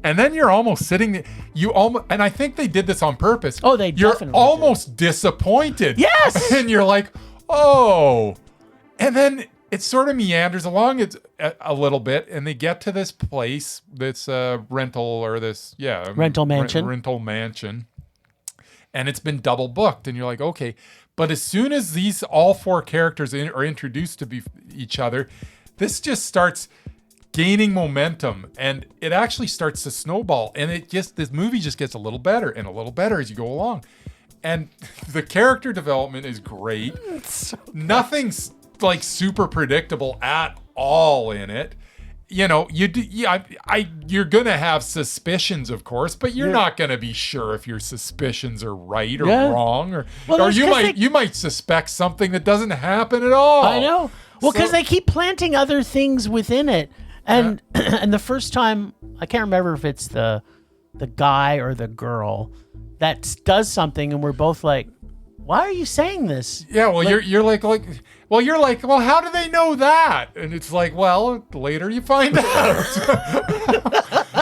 A: And then you're almost sitting, and I think they did this on purpose.
B: Oh, they
A: You're
B: definitely
A: almost disappointed.
B: Yes!
A: And you're like, oh. And then it sort of meanders along a little bit, and they get to this place, this rental mansion. Rental mansion. And it's been double booked, and you're like, okay. But as soon as all four characters are introduced to each other, this just starts gaining momentum, and it actually starts to snowball, and this movie just gets a little better and a little better as you go along. And the character development is great. Nothing's like super predictable at all in it. you know, you're gonna have suspicions, of course, but you're not gonna be sure if your suspicions are right or wrong, or you might suspect something that doesn't happen at all.
B: I know. Well, because they keep planting other things within it, and and the first time, I can't remember if it's the guy or the girl that does something, and we're both like, why are you saying this?
A: Yeah, well, you're like, well, how do they know that? And it's like, well, later you find out.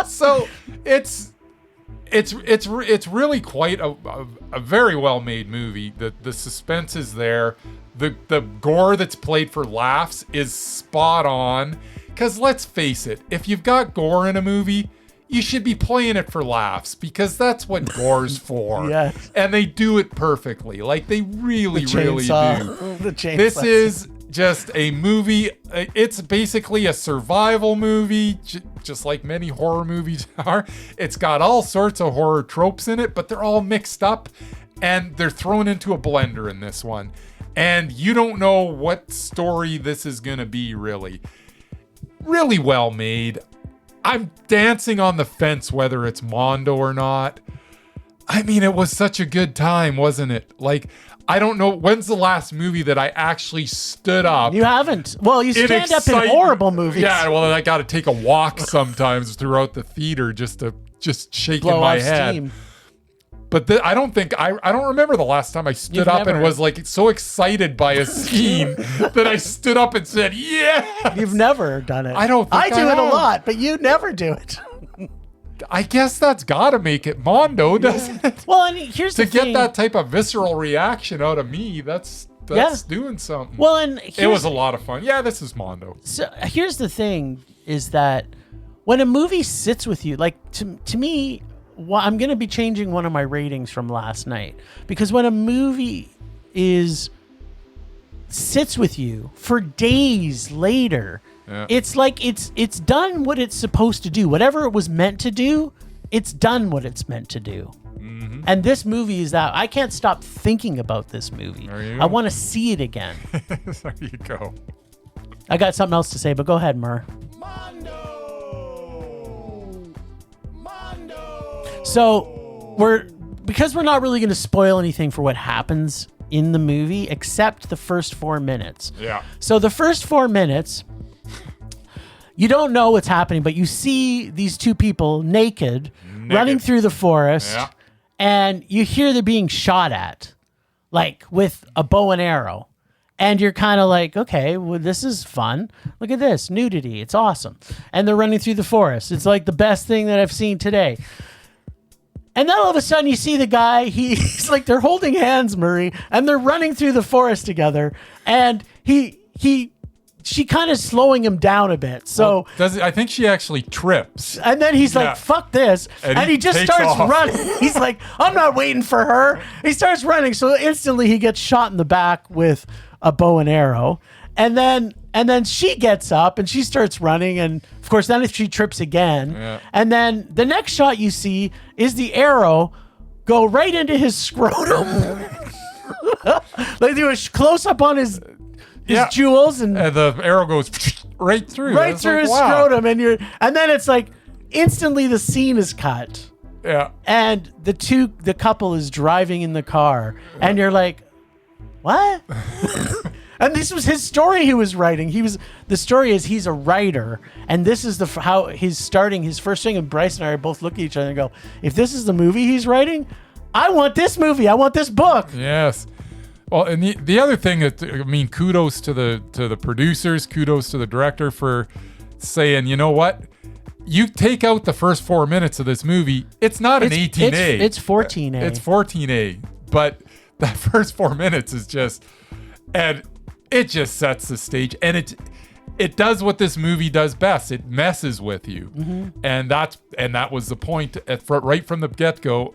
A: So it's really quite a very well made movie. The suspense is there. The gore that's played for laughs is spot on. Because let's face it, if you've got gore in a movie, you should be playing it for laughs, because that's what gore's for.
B: Yes.
A: And they do it perfectly. Like, they really do.
B: The chainsaw.
A: This is just a movie. It's basically a survival movie, just like many horror movies are. It's got all sorts of horror tropes in it, but they're all mixed up, and they're thrown into a blender in this one. And you don't know what story this is going to be, really. Really well made. I'm dancing on the fence whether it's Mondo or not. I mean, it was such a good time, wasn't it? Like, I don't know, when's the last movie that I actually stood up?
B: You haven't. Well, you stand up in horrible movies.
A: Yeah, well, I got to take a walk sometimes throughout the theater just shaking
B: blow
A: my
B: off
A: head.
B: steam.
A: But I don't remember the last time I stood up and was like so excited by a scene that I stood up and said, "Yeah."
B: You've never done it.
A: I don't think
B: I do it a lot, but you never do it.
A: I guess that's got to make it Mondo, doesn't it?
B: Well, and here's the thing.
A: To get that type of visceral reaction out of me, that's doing something.
B: Well, and
A: it was a lot of fun. Yeah, this is Mondo.
B: So here's the thing: is that when a movie sits with you, like to me. Well, I'm going to be changing one of my ratings from last night, because when a movie sits with you for days later, it's like it's done what it's supposed to do. Whatever it was meant to do, it's done what it's meant to do. Mm-hmm. And this movie is that. I can't stop thinking about this movie. I want to see it again.
A: There you go.
B: I got something else to say, but go ahead, Mur. So because we're not really going to spoil anything for what happens in the movie, except the first 4 minutes.
A: Yeah.
B: So the first 4 minutes, you don't know what's happening, but you see these two people naked. Running through the forest, and you hear they're being shot at, like with a bow and arrow. And you're kind of like, okay, well, this is fun. Look at this, nudity. It's awesome. And they're running through the forest. It's like the best thing that I've seen today. And then all of a sudden you see the guy, he's like, they're holding hands, Murray, and they're running through the forest together. And she kind of slowing him down a bit. So
A: I think she actually trips.
B: And then he's like, fuck this. And he just starts running. He's like, I'm not waiting for her. He starts running. So instantly he gets shot in the back with a bow and arrow. And then she gets up and she starts running, and of course then she trips again. Yeah. And then the next shot you see is the arrow go right into his scrotum. They do a close up on his jewels, and
A: the arrow goes right through
B: his scrotum, and then it's like instantly the scene is cut.
A: Yeah.
B: And the couple is driving in the car, and you're like, what? And this was his story he was writing. The story is he's a writer, and this is how he's starting his first thing. And Bryce and I are both looking at each other and go, if this is the movie he's writing, I want this movie. I want this book.
A: Yes. Well, and the other thing that, I mean, kudos to the producers, kudos to the director for saying, you know what? You take out the first 4 minutes of this movie, it's not an 18A.
B: It's 14A.
A: It's 14A. But that first 4 minutes is just, and it just sets the stage, and it does what this movie does best. It messes with you, and that was the point right from the get-go,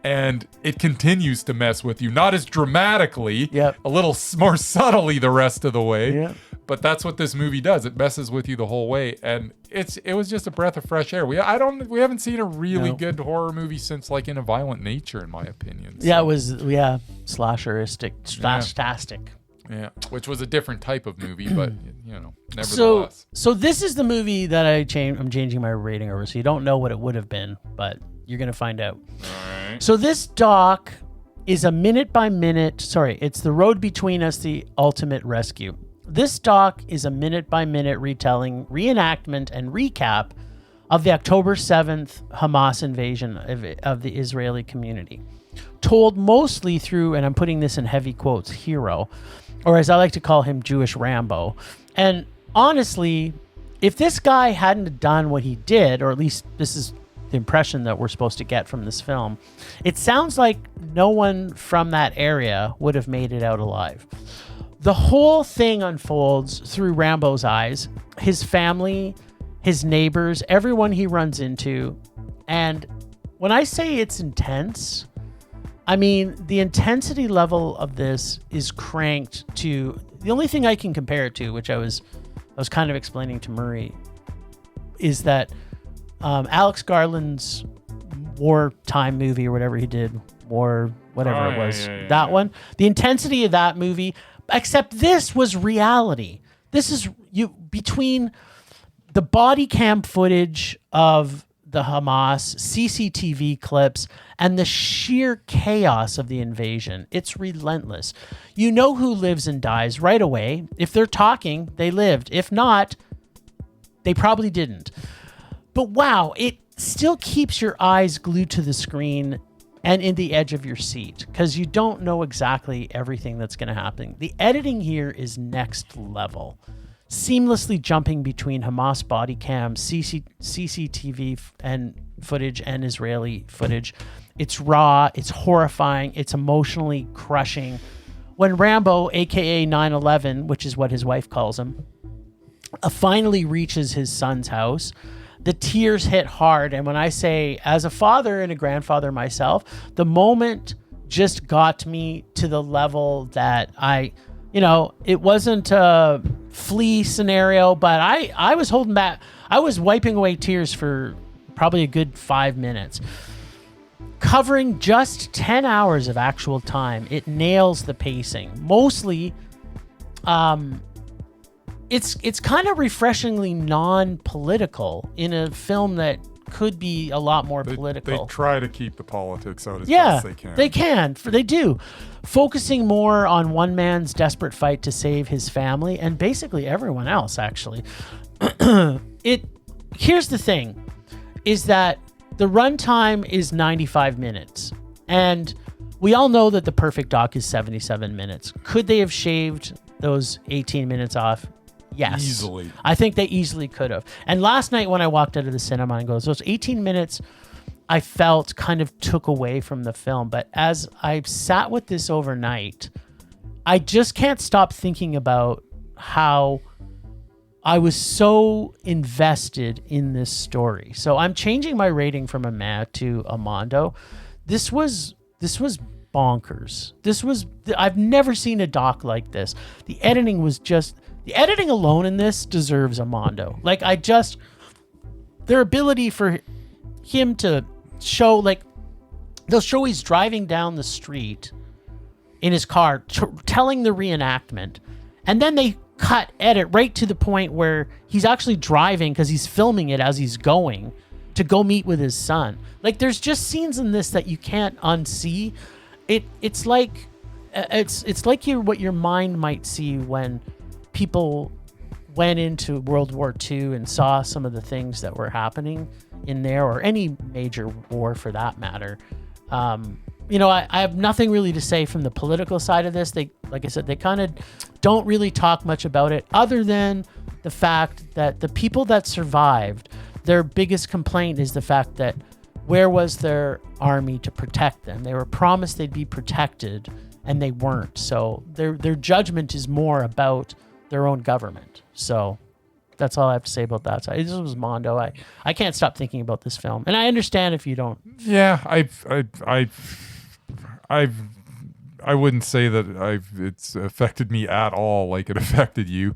A: and it continues to mess with you. Not as dramatically, a little more subtly the rest of the way, but that's what this movie does. It messes with you the whole way, and it was just a breath of fresh air. We haven't seen a really good horror movie since like In a Violent Nature, in my opinion. So.
B: Yeah, it was slasheristic, slashtastic.
A: Yeah, which was a different type of movie, but nevertheless.
B: So this is the movie that I'm changing my rating over. So you don't know what it would have been, but you're gonna find out.
A: All right.
B: So this doc is a minute by minute. Sorry, it's The Road Between Us: The Ultimate Rescue. This doc is a minute by minute retelling, reenactment, and recap of the October 7th Hamas invasion of the Israeli community, told mostly through, and I'm putting this in heavy quotes, hero, or as I like to call him, Jewish Rambo. And honestly, if this guy hadn't done what he did, or at least this is the impression that we're supposed to get from this film, it sounds like no one from that area would have made it out alive. The whole thing unfolds through Rambo's eyes, his family, his neighbors, everyone he runs into. And when I say it's intense, I mean, the intensity level of this is cranked to the only thing I can compare it to, which I was kind of explaining to Murray, is that Alex Garland's wartime movie or whatever he did, one. The intensity of that movie, except this was reality. This is between the body cam footage of the Hamas, CCTV clips, and the sheer chaos of the invasion. It's relentless. You know who lives and dies right away. If they're talking, they lived. If not, they probably didn't. But wow, it still keeps your eyes glued to the screen and in the edge of your seat because you don't know exactly everything that's going to happen. The editing here is next level. Seamlessly jumping between Hamas body cams, CCTV and footage and Israeli footage. It's raw, it's horrifying, it's emotionally crushing. When Rambo, aka 9/11, which is what his wife calls him, finally reaches his son's house, the tears hit hard. And when I say, as a father and a grandfather myself, the moment just got me to the level that it wasn't a Flea scenario, but I was holding back. I was wiping away tears for probably a good 5 minutes. Covering just 10 hours of actual time, it nails the pacing. Mostly, it's kind of refreshingly non-political in a film that could be a lot more political.
A: They try to keep the politics out as best they can.
B: They do. Focusing more on one man's desperate fight to save his family and basically everyone else, actually. Here's the thing, is that the runtime is 95 minutes. And we all know that the perfect doc is 77 minutes. Could they have shaved those 18 minutes off? Yes.
A: Easily.
B: I think they easily could have. And last night when I walked out of the cinema and goes, those 18 minutes I felt kind of took away from the film. But as I sat with this overnight, I just can't stop thinking about how I was so invested in this story. So I'm changing my rating from a meh to a mondo. This was bonkers. I've never seen a doc like this. The editing alone in this deserves a mondo. Their ability for him to show, they'll show he's driving down the street in his car, telling the reenactment, and then they edit right to the point where he's actually driving because he's filming it as he's going to go meet with his son. There's just scenes in this that you can't unsee. It's like what your mind might see when people went into World War II and saw some of the things that were happening in there, or any major war for that matter. I have nothing really to say from the political side of this. They kind of don't really talk much about it, other than the fact that the people that survived, their biggest complaint is the fact that where was their army to protect them? They were promised they'd be protected, and they weren't. So their judgment is more about their own government. So that's all I have to say about that. So this was mondo. I can't stop thinking about this film, and I understand if you don't.
A: Yeah, I wouldn't say that it's affected me at all like it affected you.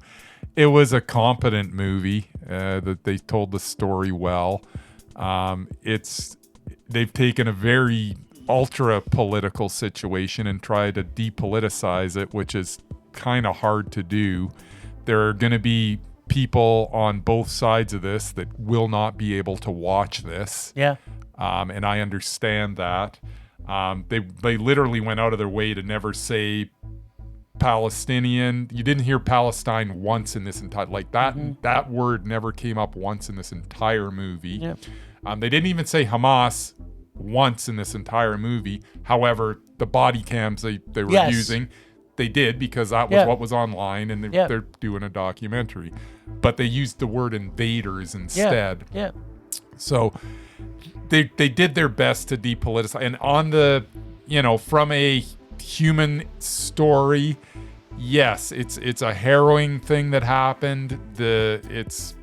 A: It was a competent movie that they told the story well. They've taken a very ultra political situation and tried to depoliticize it, which is kind of hard to do. There are going to be people on both sides of this that will not be able to watch this.
B: Yeah.
A: And I understand that. They literally went out of their way to never say Palestinian. You didn't hear Palestine once in this entire, like that word never came up once in this entire movie.
B: Yeah.
A: They didn't even say Hamas once in this entire movie. However, the body cams they were using, they did, because that was what was online, and they're doing a documentary. But they used the word invaders instead.
B: Yeah.
A: So they did their best to depoliticize. And on the, from a human story, yes, it's a harrowing thing that happened. It's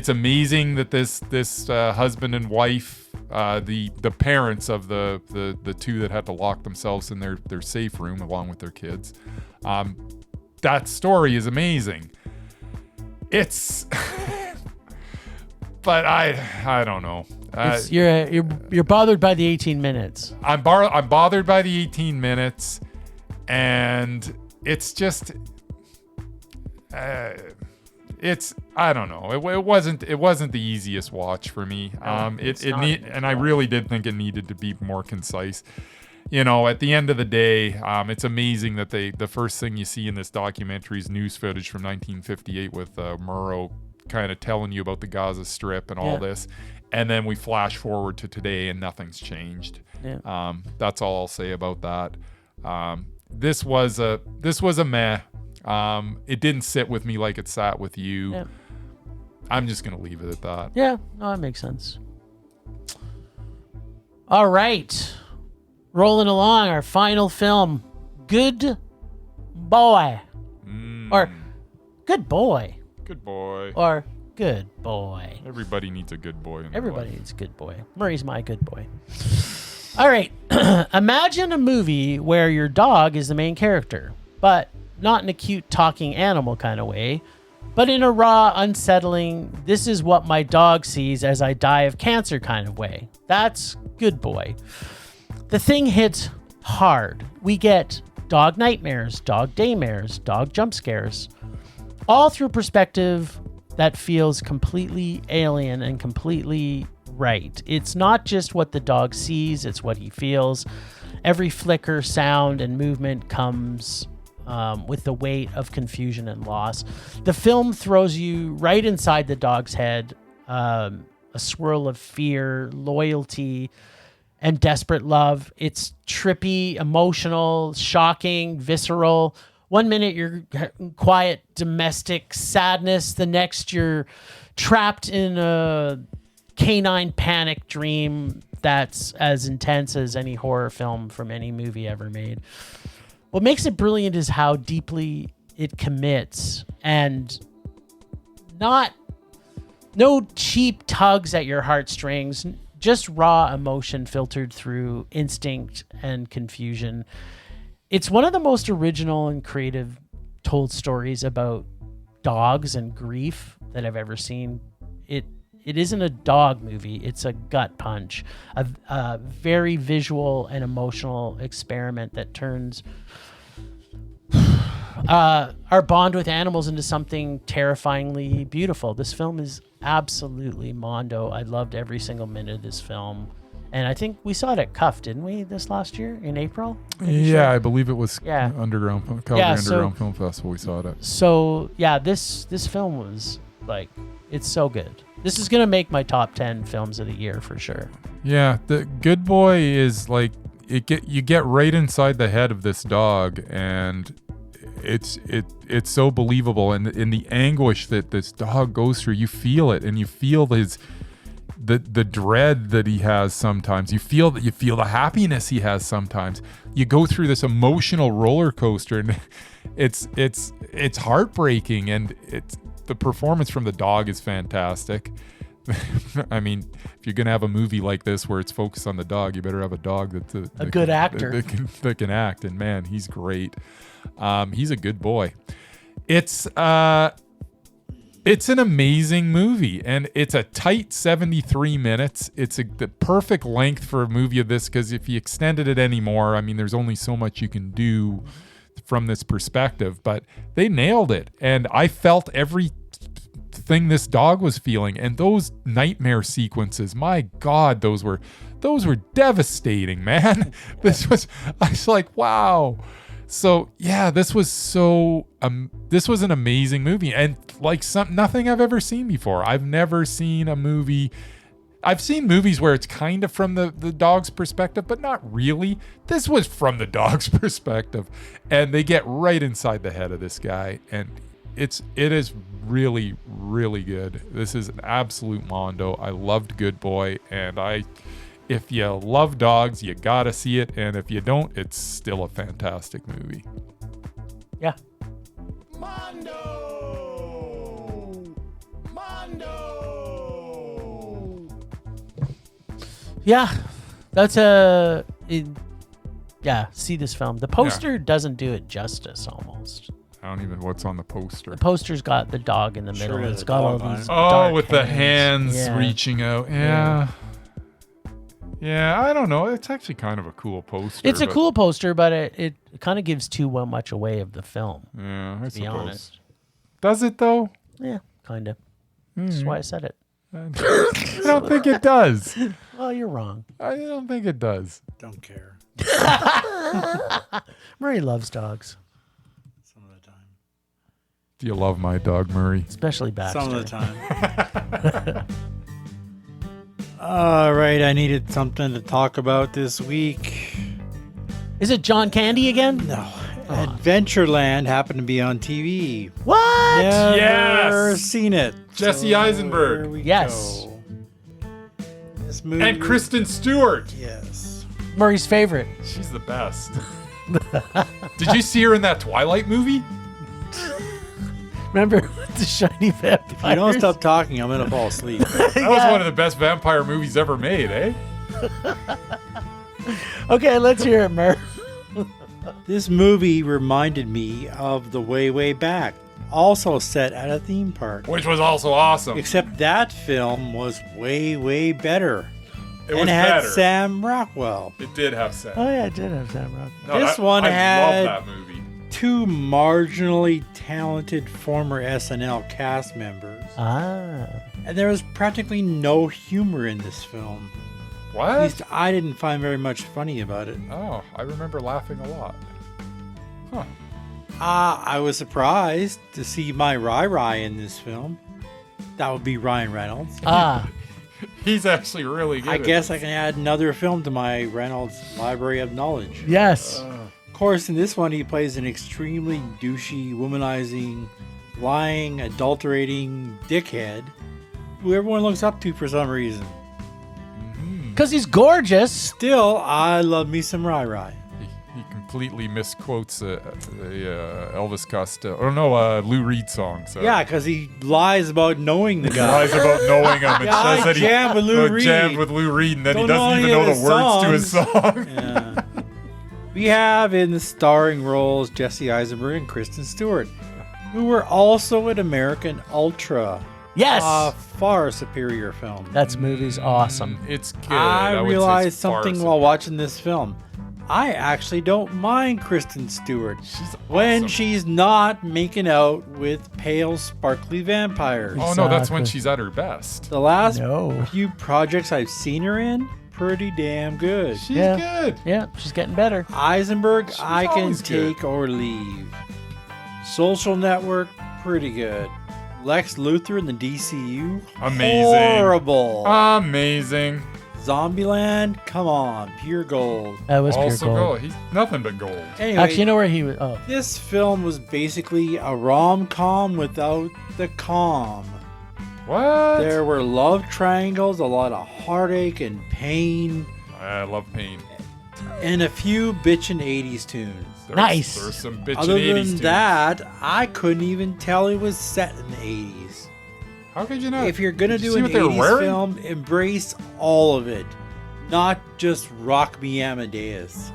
A: amazing that this husband and wife, the parents of the two that had to lock themselves in their safe room along with their kids, that story is amazing. It's but I don't know.
B: You're bothered by the 18 minutes.
A: I'm bothered by the 18 minutes, and it's just it's, I don't know. It wasn't the easiest watch for me. I really did think it needed to be more concise. At the end of the day, it's amazing that the first thing you see in this documentary is news footage from 1958 with Murrow kind of telling you about the Gaza Strip and all this. And then we flash forward to today and nothing's changed. Yeah. That's all I'll say about that. This was a meh. It didn't sit with me like it sat with you. Yeah. I'm just going to leave it at that.
B: Yeah, no, that makes sense. All right. Rolling along, our final film, Good Boy. Or Good Boy.
A: Good Boy.
B: Or Good Boy.
A: Everybody needs a good boy.
B: Everybody needs a good boy. Murray's my good boy. All right. Imagine a movie where your dog is the main character, but not in a cute talking animal kind of way, but in a raw, unsettling, this is what my dog sees as I die of cancer kind of way. That's Good Boy. The thing hits hard. We get dog nightmares, dog daymares, dog jump scares, all through perspective that feels completely alien and completely right. It's not just what the dog sees, it's what he feels. Every flicker, sound, and movement comes with the weight of confusion and loss. The film throws you right inside the dog's head, a swirl of fear, loyalty, and desperate love. It's trippy, emotional, shocking, visceral. One minute you're quiet, domestic sadness. The next you're trapped in a canine panic dream that's as intense as any horror film from any movie ever made. What makes it brilliant is how deeply it commits, and no cheap tugs at your heartstrings, just raw emotion filtered through instinct and confusion. It's one of the most original and creative told stories about dogs and grief that I've ever seen. It isn't a dog movie. It's a gut punch, a very visual and emotional experiment that turns our bond with animals into something terrifyingly beautiful. This film is absolutely mondo. I loved every single minute of this film. And I think we saw it at Cuff, didn't we, this last year in April?
A: Yeah, I believe it was Calgary Underground Film Festival. We saw it at.
B: So, yeah, this film was, like, it's so good. This is going to make my top 10 films of the year for sure. Yeah,
A: the Good Boy is like, you get right inside the head of this dog, and it's so believable, and in the anguish that this dog goes through, you feel it, and you feel the dread that he has sometimes. You feel the happiness he has sometimes. You go through this emotional roller coaster, and it's heartbreaking, and the performance from the dog is fantastic. I mean, if you're gonna have a movie like this where it's focused on the dog, you better have a dog that's a
B: good actor
A: that can act. And man, he's great. He's a good boy. It's an amazing movie, and it's a tight 73 minutes. It's the perfect length for a movie of this, because if you extended it anymore, I mean, there's only so much you can do from this perspective, but they nailed it. And I felt every thing this dog was feeling, and those nightmare sequences, my God, those were devastating, man. I was like, wow. So yeah, this was an amazing movie, and like nothing I've ever seen before. I've never seen a movie. I've seen movies where it's kind of from the dog's perspective, but not really. This was from the dog's perspective, and they get right inside the head of this guy, and it is really, really good. This is an absolute mondo. I loved Good Boy, and if you love dogs, you gotta see it, and if you don't, it's still a fantastic movie.
B: Yeah. Yeah, that's see this film. The poster doesn't do it justice almost.
A: I don't even what's on the poster.
B: The poster's got the dog in the middle.
C: Sure,
B: It's got all these
A: with the hands
B: Yeah.
A: reaching out. Yeah. Yeah, I don't know. It's actually kind of a cool poster.
B: It's a cool poster, but it kind of gives too much away of the film.
A: Yeah, I
B: To be honest.
A: Does it though?
B: Yeah, kind of. That's why I said it.
A: I don't think it does.
B: Well, you're wrong.
A: I don't think it does.
C: Don't care.
B: Murray loves dogs,
C: Some of the time.
A: Do you love my dog, Murray?
B: especially Baxter.
C: Some of the time. All right, I needed something to talk about this week.
B: Is it John Candy again?
C: No. Adventureland happened to be on TV.
B: What?
C: Never
A: Yes!
C: seen it.
A: Jesse Eisenberg.
C: There we
B: Yes.
C: go. This movie.
A: And Kristen Stewart.
C: Yes.
B: Murray's favorite.
A: She's the best. Did you see her in that Twilight movie?
B: Remember the shiny vampires?
C: If you don't stop talking, I'm gonna fall asleep.
A: That was one of the best vampire movies ever made, eh?
B: Okay, let's hear it, Mur.
C: This movie reminded me of The Way, Way Back, also set at a theme park.
A: Which was also awesome.
C: Except that film was way, way better.
A: It was
C: and had
A: better.
C: Sam Rockwell.
A: It did have Sam.
B: Oh yeah, it did have Sam Rock.
A: No,
C: This one
A: I
C: had-
A: love that movie.
C: Two marginally talented former SNL cast members.
B: Ah.
C: And there was practically no humor in this film. At
A: What?
C: least I didn't find very much funny about it.
A: Oh, I remember laughing a lot. Huh.
C: I was surprised to see my Rai in this film. That would be Ryan Reynolds.
B: Ah.
A: He's actually really good.
C: I
A: at
C: guess
A: this.
C: I can add another film to my Reynolds library of knowledge.
B: Yes.
C: Of course, in this one, he plays an extremely douchey, womanizing, lying, adulterating dickhead who everyone looks up to for some reason.
B: Because he's gorgeous.
C: Still, I love me some Rai.
A: He completely misquotes the Elvis Costello. Or no, Lou Reed song. So.
C: Yeah, because he lies about knowing the guy.
A: Lies about knowing him. It
C: Yeah, I
A: says that
C: jammed with Lou Reed.
A: jammed with Lou Reed, and then he
C: Don't know
A: doesn't even
C: any
A: know
C: of
A: the
C: his
A: words to his
C: songs.
A: song.
C: Yeah. We have in the starring roles Jesse Eisenberg and Kristen Stewart, who were also at American Ultra.
B: Yes.
C: A far superior film.
B: That movie's awesome.
A: It's good.
C: I
A: would say
C: realized
A: it's far
C: something while watching this film. I actually don't mind Kristen Stewart when
A: awesome.
C: she's not making out with pale, sparkly vampires.
A: Oh no, that's when
B: Exactly.
A: she's at her best.
C: The last
B: No.
C: few projects I've seen her in, pretty damn good.
A: She's
B: Yeah.
A: good.
B: Yeah, she's getting better.
C: Eisenberg,
A: She's
C: I can
A: always good.
C: take or leave. Social Network, pretty good. Lex Luthor in the DCU,
A: Amazing.
C: horrible.
A: Amazing.
C: Zombieland, come on, pure gold.
B: That was pure
A: Also
B: gold.
A: gold. He's nothing but gold.
C: Anyway,
B: Actually, you know where he was? Oh.
C: this film was basically a rom-com without the com.
A: What?
C: There were love triangles, a lot of heartache and pain,
A: I love pain.
C: and a few bitchin' 80s tunes.
B: Nice.
A: There's some bitchin'
C: Other
A: 80s
C: than
A: tunes.
C: that, I couldn't even tell it was set in the 80s.
A: How could you not?
C: If you're gonna
A: Did you
C: do
A: see
C: an
A: what they were
C: 80s
A: wearing?
C: film, embrace all of it, not just Rock Me Amadeus.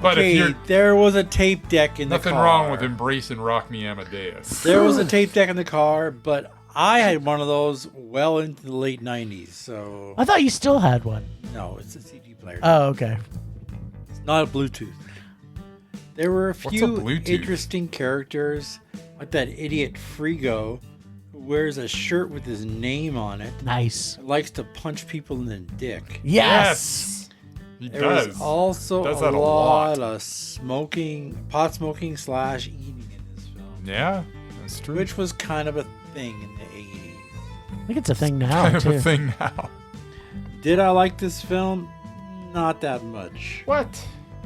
A: But
C: Okay,
A: if you're
C: there was a tape deck in the car.
A: nothing wrong with embracing Rock Me Amadeus.
C: There was a tape deck in the car, but I had one of those well into the late 90s, so
B: I thought you still had one.
C: no, it's a CD player.
B: Oh, okay.
C: It's not a Bluetooth. There were a
A: What's a
C: few
A: Bluetooth?
C: interesting characters, like that idiot Frigo, who wears a shirt with his name on it,
B: Nice.
C: likes to punch people in the dick.
B: Yes.
A: He
C: There
A: does.
C: was also
A: Does
C: a
A: that a
C: lot
A: lot.
C: of pot smoking / eating in this film,
A: Yeah, that's true.
C: which was kind of a thing in the 80s.
B: I think it's a thing now,
A: kind of
B: too.
A: a thing now.
C: Did I like this film? Not that much.
A: What?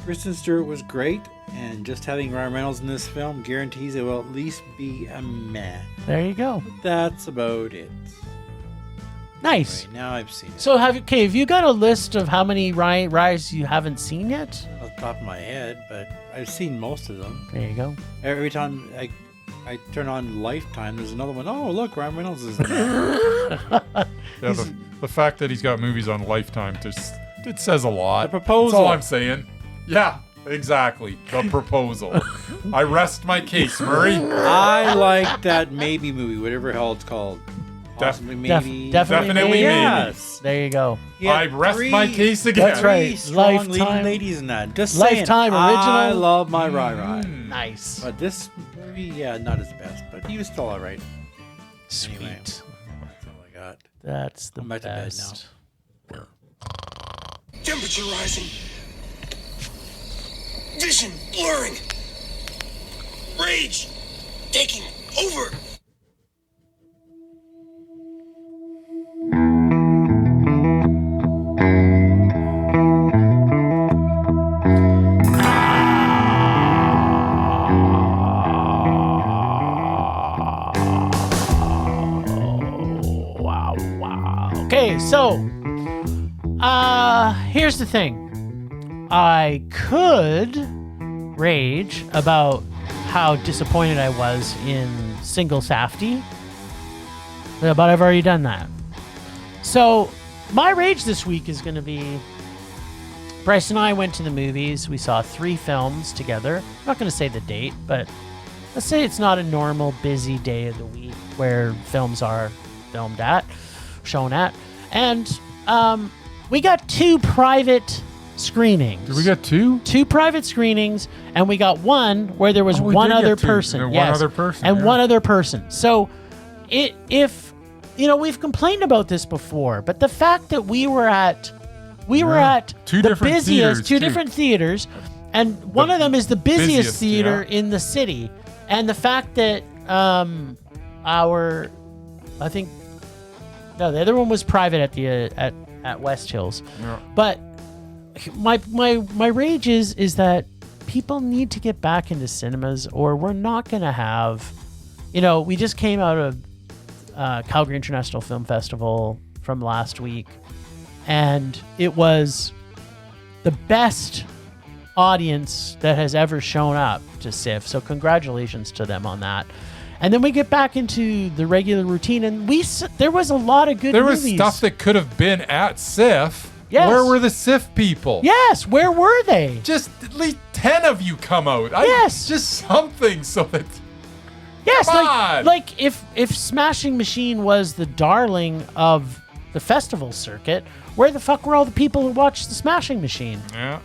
C: Kristen Stewart was great, and just having Ryan Reynolds in this film guarantees it will at least be a meh.
B: There you go.
C: That's about it.
B: Nice.
C: Right, now I've seen it.
B: So have you got a list of how many Rise you haven't seen yet?
C: Off the top of my head, but I've seen most of them.
B: There you go.
C: Every time I turn on Lifetime, there's another one. Oh, look, Ryan Reynolds is in that.
A: Yeah, the fact that he's got movies on Lifetime just it says a lot.
C: The Proposal.
A: That's all I'm saying. Yeah, exactly. The Proposal. I rest my case, Murray.
C: I like that Maybe movie, whatever the hell it's called. Possibly Maybe.
B: Definitely
A: Maybe.
C: Yes.
B: There you go.
C: He had
A: I rest my case again.
B: That's right.
C: Three strong
B: Lifetime.
C: leading ladies in that. Just
B: Lifetime
C: saying, I
B: original.
C: love my Rai.
B: Nice.
C: But this movie, yeah, not his best, but he was still all right.
B: Sweet.
C: Anyway, that's all I got.
B: That's the
C: I'm back to bed
B: best.
D: Temperature rising. Vision blurring. Rage taking over.
B: Wow. Okay, so here's the thing. I could rage about how disappointed I was in Single Safdie, but I've already done that. So my rage this week is going to be Bryce and I went to the movies. We saw 3 films together. I'm not going to say the date, but let's say it's not a normal busy day of the week where films are shown at. And we got 2 private screenings.
A: Did we get 2?
B: 2 private screenings, and we got one where there was
A: Oh, we
B: one
A: did
B: other
A: get 2.
B: person.
A: And
B: Yes.
A: one other person.
B: And
A: yeah.
B: one other person. So if we've complained about this before, but the fact that we were at
A: 2
B: the
A: different
B: busiest
A: theaters,
B: 2
A: too.
B: different theaters, and one of them is the busiest
A: busiest,
B: theater
A: yeah.
B: in the city. And the fact that the other one was private at the at West Hills.
A: Yeah.
B: But my rage is that people need to get back into cinemas, or we're not going to have, we just came out of Calgary International Film Festival from last week, and it was the best audience that has ever shown up to SIFF. So congratulations to them on that. And then we get back into the regular routine, and there was a lot of good
A: There
B: movies.
A: was stuff that could have been at SIFF.
B: Yes.
A: Where were the SIFF people?
B: Yes, where were they?
A: Just at least 10 of you come out.
B: Yes.
A: Just something so that...
B: Yes,
A: Come on.
B: like if Smashing Machine was the darling of the festival circuit, where the fuck were all the people who watched the Smashing Machine?
A: Yeah.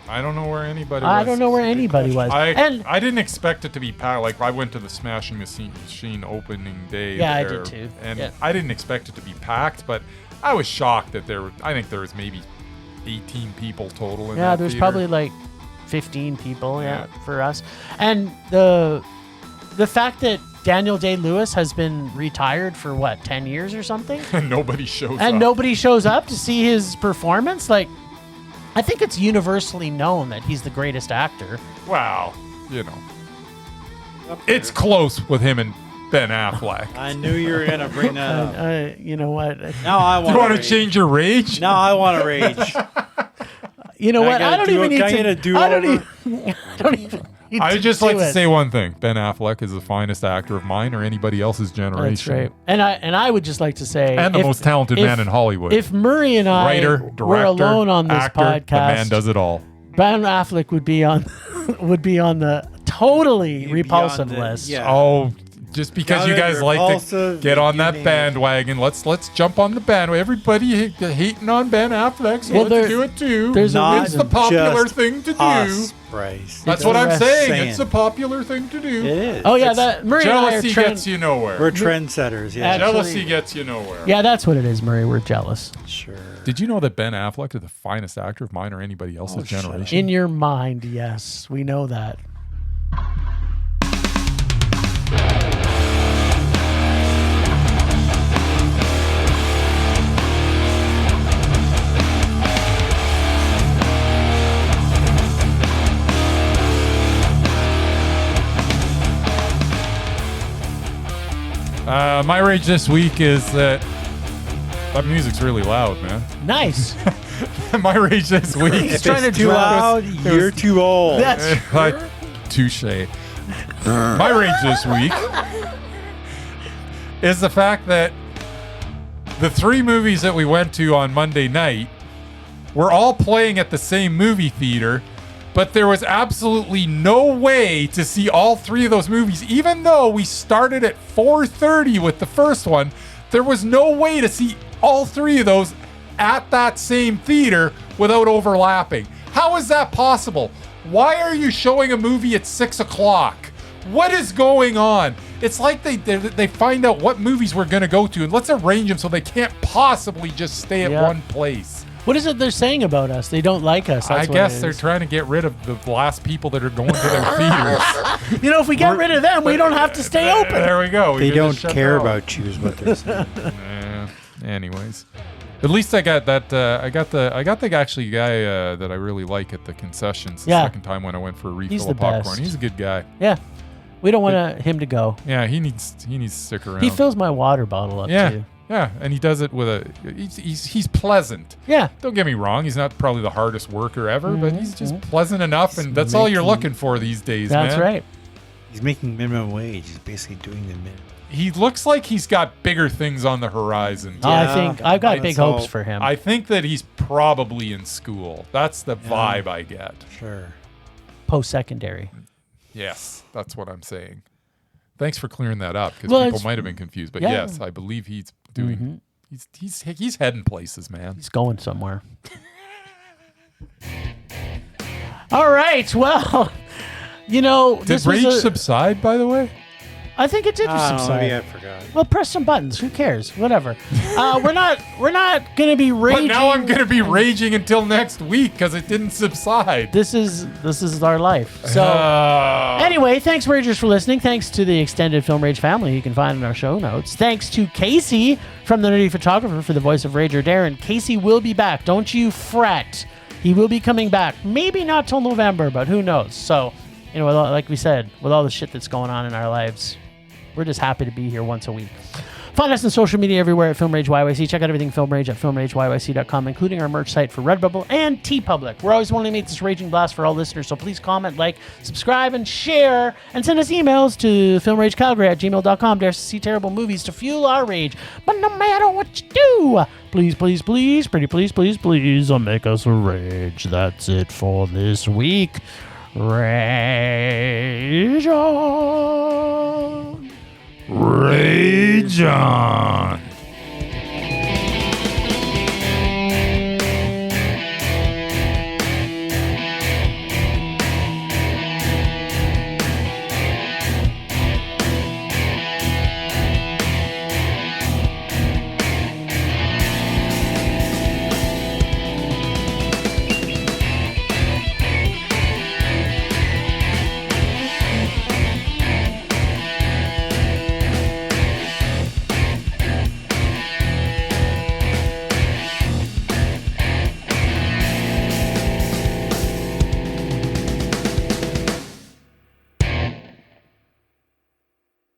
A: I don't know where anybody was.
B: I don't know where anybody was. And
A: I didn't expect it to be packed. Like, I went to the Smashing Machine opening day.
B: Yeah, I
A: there,
B: did too.
A: And
B: Yeah.
A: I didn't expect it to be packed, but I was shocked that I think there was maybe 18 people total in that
B: there's
A: theater.
B: probably like 15 people, for us. And the fact that Daniel Day-Lewis has been retired for 10 years or something?
A: And nobody shows up.
B: And nobody shows up to see his performance? Like, I think it's universally known that he's the greatest actor.
A: Wow. It's close with him and Ben Affleck.
C: I knew you were gonna bring that up.
B: You know what?
C: Now I
A: Do
C: want.
A: you want to change your rage?
C: Now I want to rage.
B: You know
C: I
B: what?
C: gotta
B: I don't
C: do
B: even
C: a-
B: need
C: can I
B: to.
C: get a do-over?
B: I don't even. Need
A: I
B: to
A: would just
B: do
A: like to
B: it.
A: say one thing. Ben Affleck is the finest actor of mine or anybody else's generation.
B: That's right. And I would just like to say,
A: And the most talented man in Hollywood.
B: If Murray and I
A: Writer,
B: were
A: director,
B: alone on this
A: actor,
B: podcast,
A: the man does it all.
B: Ben Affleck would be on the totally
C: He'd be
B: repulsive
C: on the-
B: list.
C: yeah.
A: Oh, just because
C: Got
A: you
C: it,
A: guys like to
C: repulsive,
A: get on
C: you
A: that
C: name it.
A: bandwagon, let's jump on the bandwagon. Everybody hating on Ben Affleck, so
B: Well,
A: let's do it too.
B: there's a
C: Not
A: It's the popular
C: just
A: thing to do.
C: us, Bryce.
A: That's
B: It's
A: what
B: the
A: I'm
B: rest
A: saying.
C: saying.
A: It's the popular thing to do.
C: It is.
B: Oh yeah,
A: It's-
B: that Murray and I are
A: Jealousy
B: trend-
A: gets you nowhere.
C: We're trendsetters. Yeah,
B: Actually-
A: Jealousy gets you nowhere.
B: Yeah, that's what it is, Murray. We're jealous.
C: sure.
A: Did you know that Ben Affleck is the finest actor of mine or anybody else's
C: Oh, shut up.
A: generation?
B: In your mind, yes, we know that.
A: My rage this week is that music's really loud, man.
B: Nice.
A: My rage this week.
C: If
B: trying
C: it's
B: to
C: too
B: drown
C: loud, you're too old.
B: That's
A: Touche. My rage this week is the fact that the 3 movies that we went to on Monday night were all playing at the same movie theater, but there was absolutely no way to see all 3 of those movies. Even though we started at 4:30 with the first one, there was no way to see all 3 of those at that same theater without overlapping. How is that possible? Why are you showing a movie at 6 o'clock? What is going on? It's like they find out what movies we're going to go to, and let's arrange them so they can't possibly just stay at
B: Yeah.
A: one place.
B: what is it they're saying about us? They don't like us. That's
A: I
B: what
A: guess
B: it
A: they're
B: is.
A: trying to get rid of the last people that are going to their theaters.
B: You know, if we get rid of them, we don't have to stay open.
A: There we go. We
C: They
A: can
C: don't
A: just shut
C: care
A: down.
C: about you, is what they're saying.
A: Anyways, at least I got that. I got the actually guy that I really like at the concessions. The
B: Yeah.
A: second time when I went for a refill
B: He's the
A: of popcorn,
B: best.
A: he's a good guy.
B: Yeah, we don't want him to go.
A: Yeah, he needs to stick around.
B: He fills my water bottle up
A: yeah,
B: too.
A: yeah, and he does it with a. He's pleasant.
B: Yeah,
A: Don't get me wrong. He's not probably the hardest worker ever, but he's just
B: Mhm.
A: pleasant enough, and that's all you're looking for these days,
B: that's
A: man.
B: right.
C: He's making minimum wage. He's basically doing the minimum.
A: He looks like he's got bigger things on the horizon.
B: I think I've got big
C: so.
B: hopes for him.
A: I think that he's probably in school. That's the vibe I get.
C: Sure.
B: Post-secondary.
A: Yes, that's what I'm saying. Thanks for clearing that up because
B: Well,
A: people
B: it's-
A: might have been confused. But
B: yeah.
A: yes, I believe he's doing. He's heading places, man.
B: He's going somewhere. All right. Well, you know,
A: Did
B: this
A: rage
B: was a,
A: subside, by the way?
B: I think it did
C: Oh,
B: subside.
C: maybe I forgot.
B: Well, press some buttons. Who cares? Whatever. We're not gonna be
A: But
B: raging.
A: now I'm gonna be raging until next week because it didn't subside.
B: This is our life. So.
A: Oh.
B: Anyway, thanks, Ragers, for listening. Thanks to the extended Film Rage family you can find in our show notes. Thanks to Casey from The Nerdy Photographer for the voice of Rager Darren. Casey will be back. Don't you fret. He will be coming back. Maybe not till November, but who knows. So, you know, like we said, with all the shit that's going on in our lives, we're just happy to be here once a week. Find us on social media everywhere at Film Rage YYC. Check out everything Film Rage at filmrageyyc.com, including our merch site for Redbubble and TeePublic. We're always wanting to make this raging blast for all listeners, so please comment, like, subscribe, and share, and send us emails to filmragecalgary@gmail.com. Dare to see terrible movies to fuel our rage. But no matter what you do, please, please, please, pretty please, please, please, make us rage. That's it for this week. Rage on.
A: Rage on.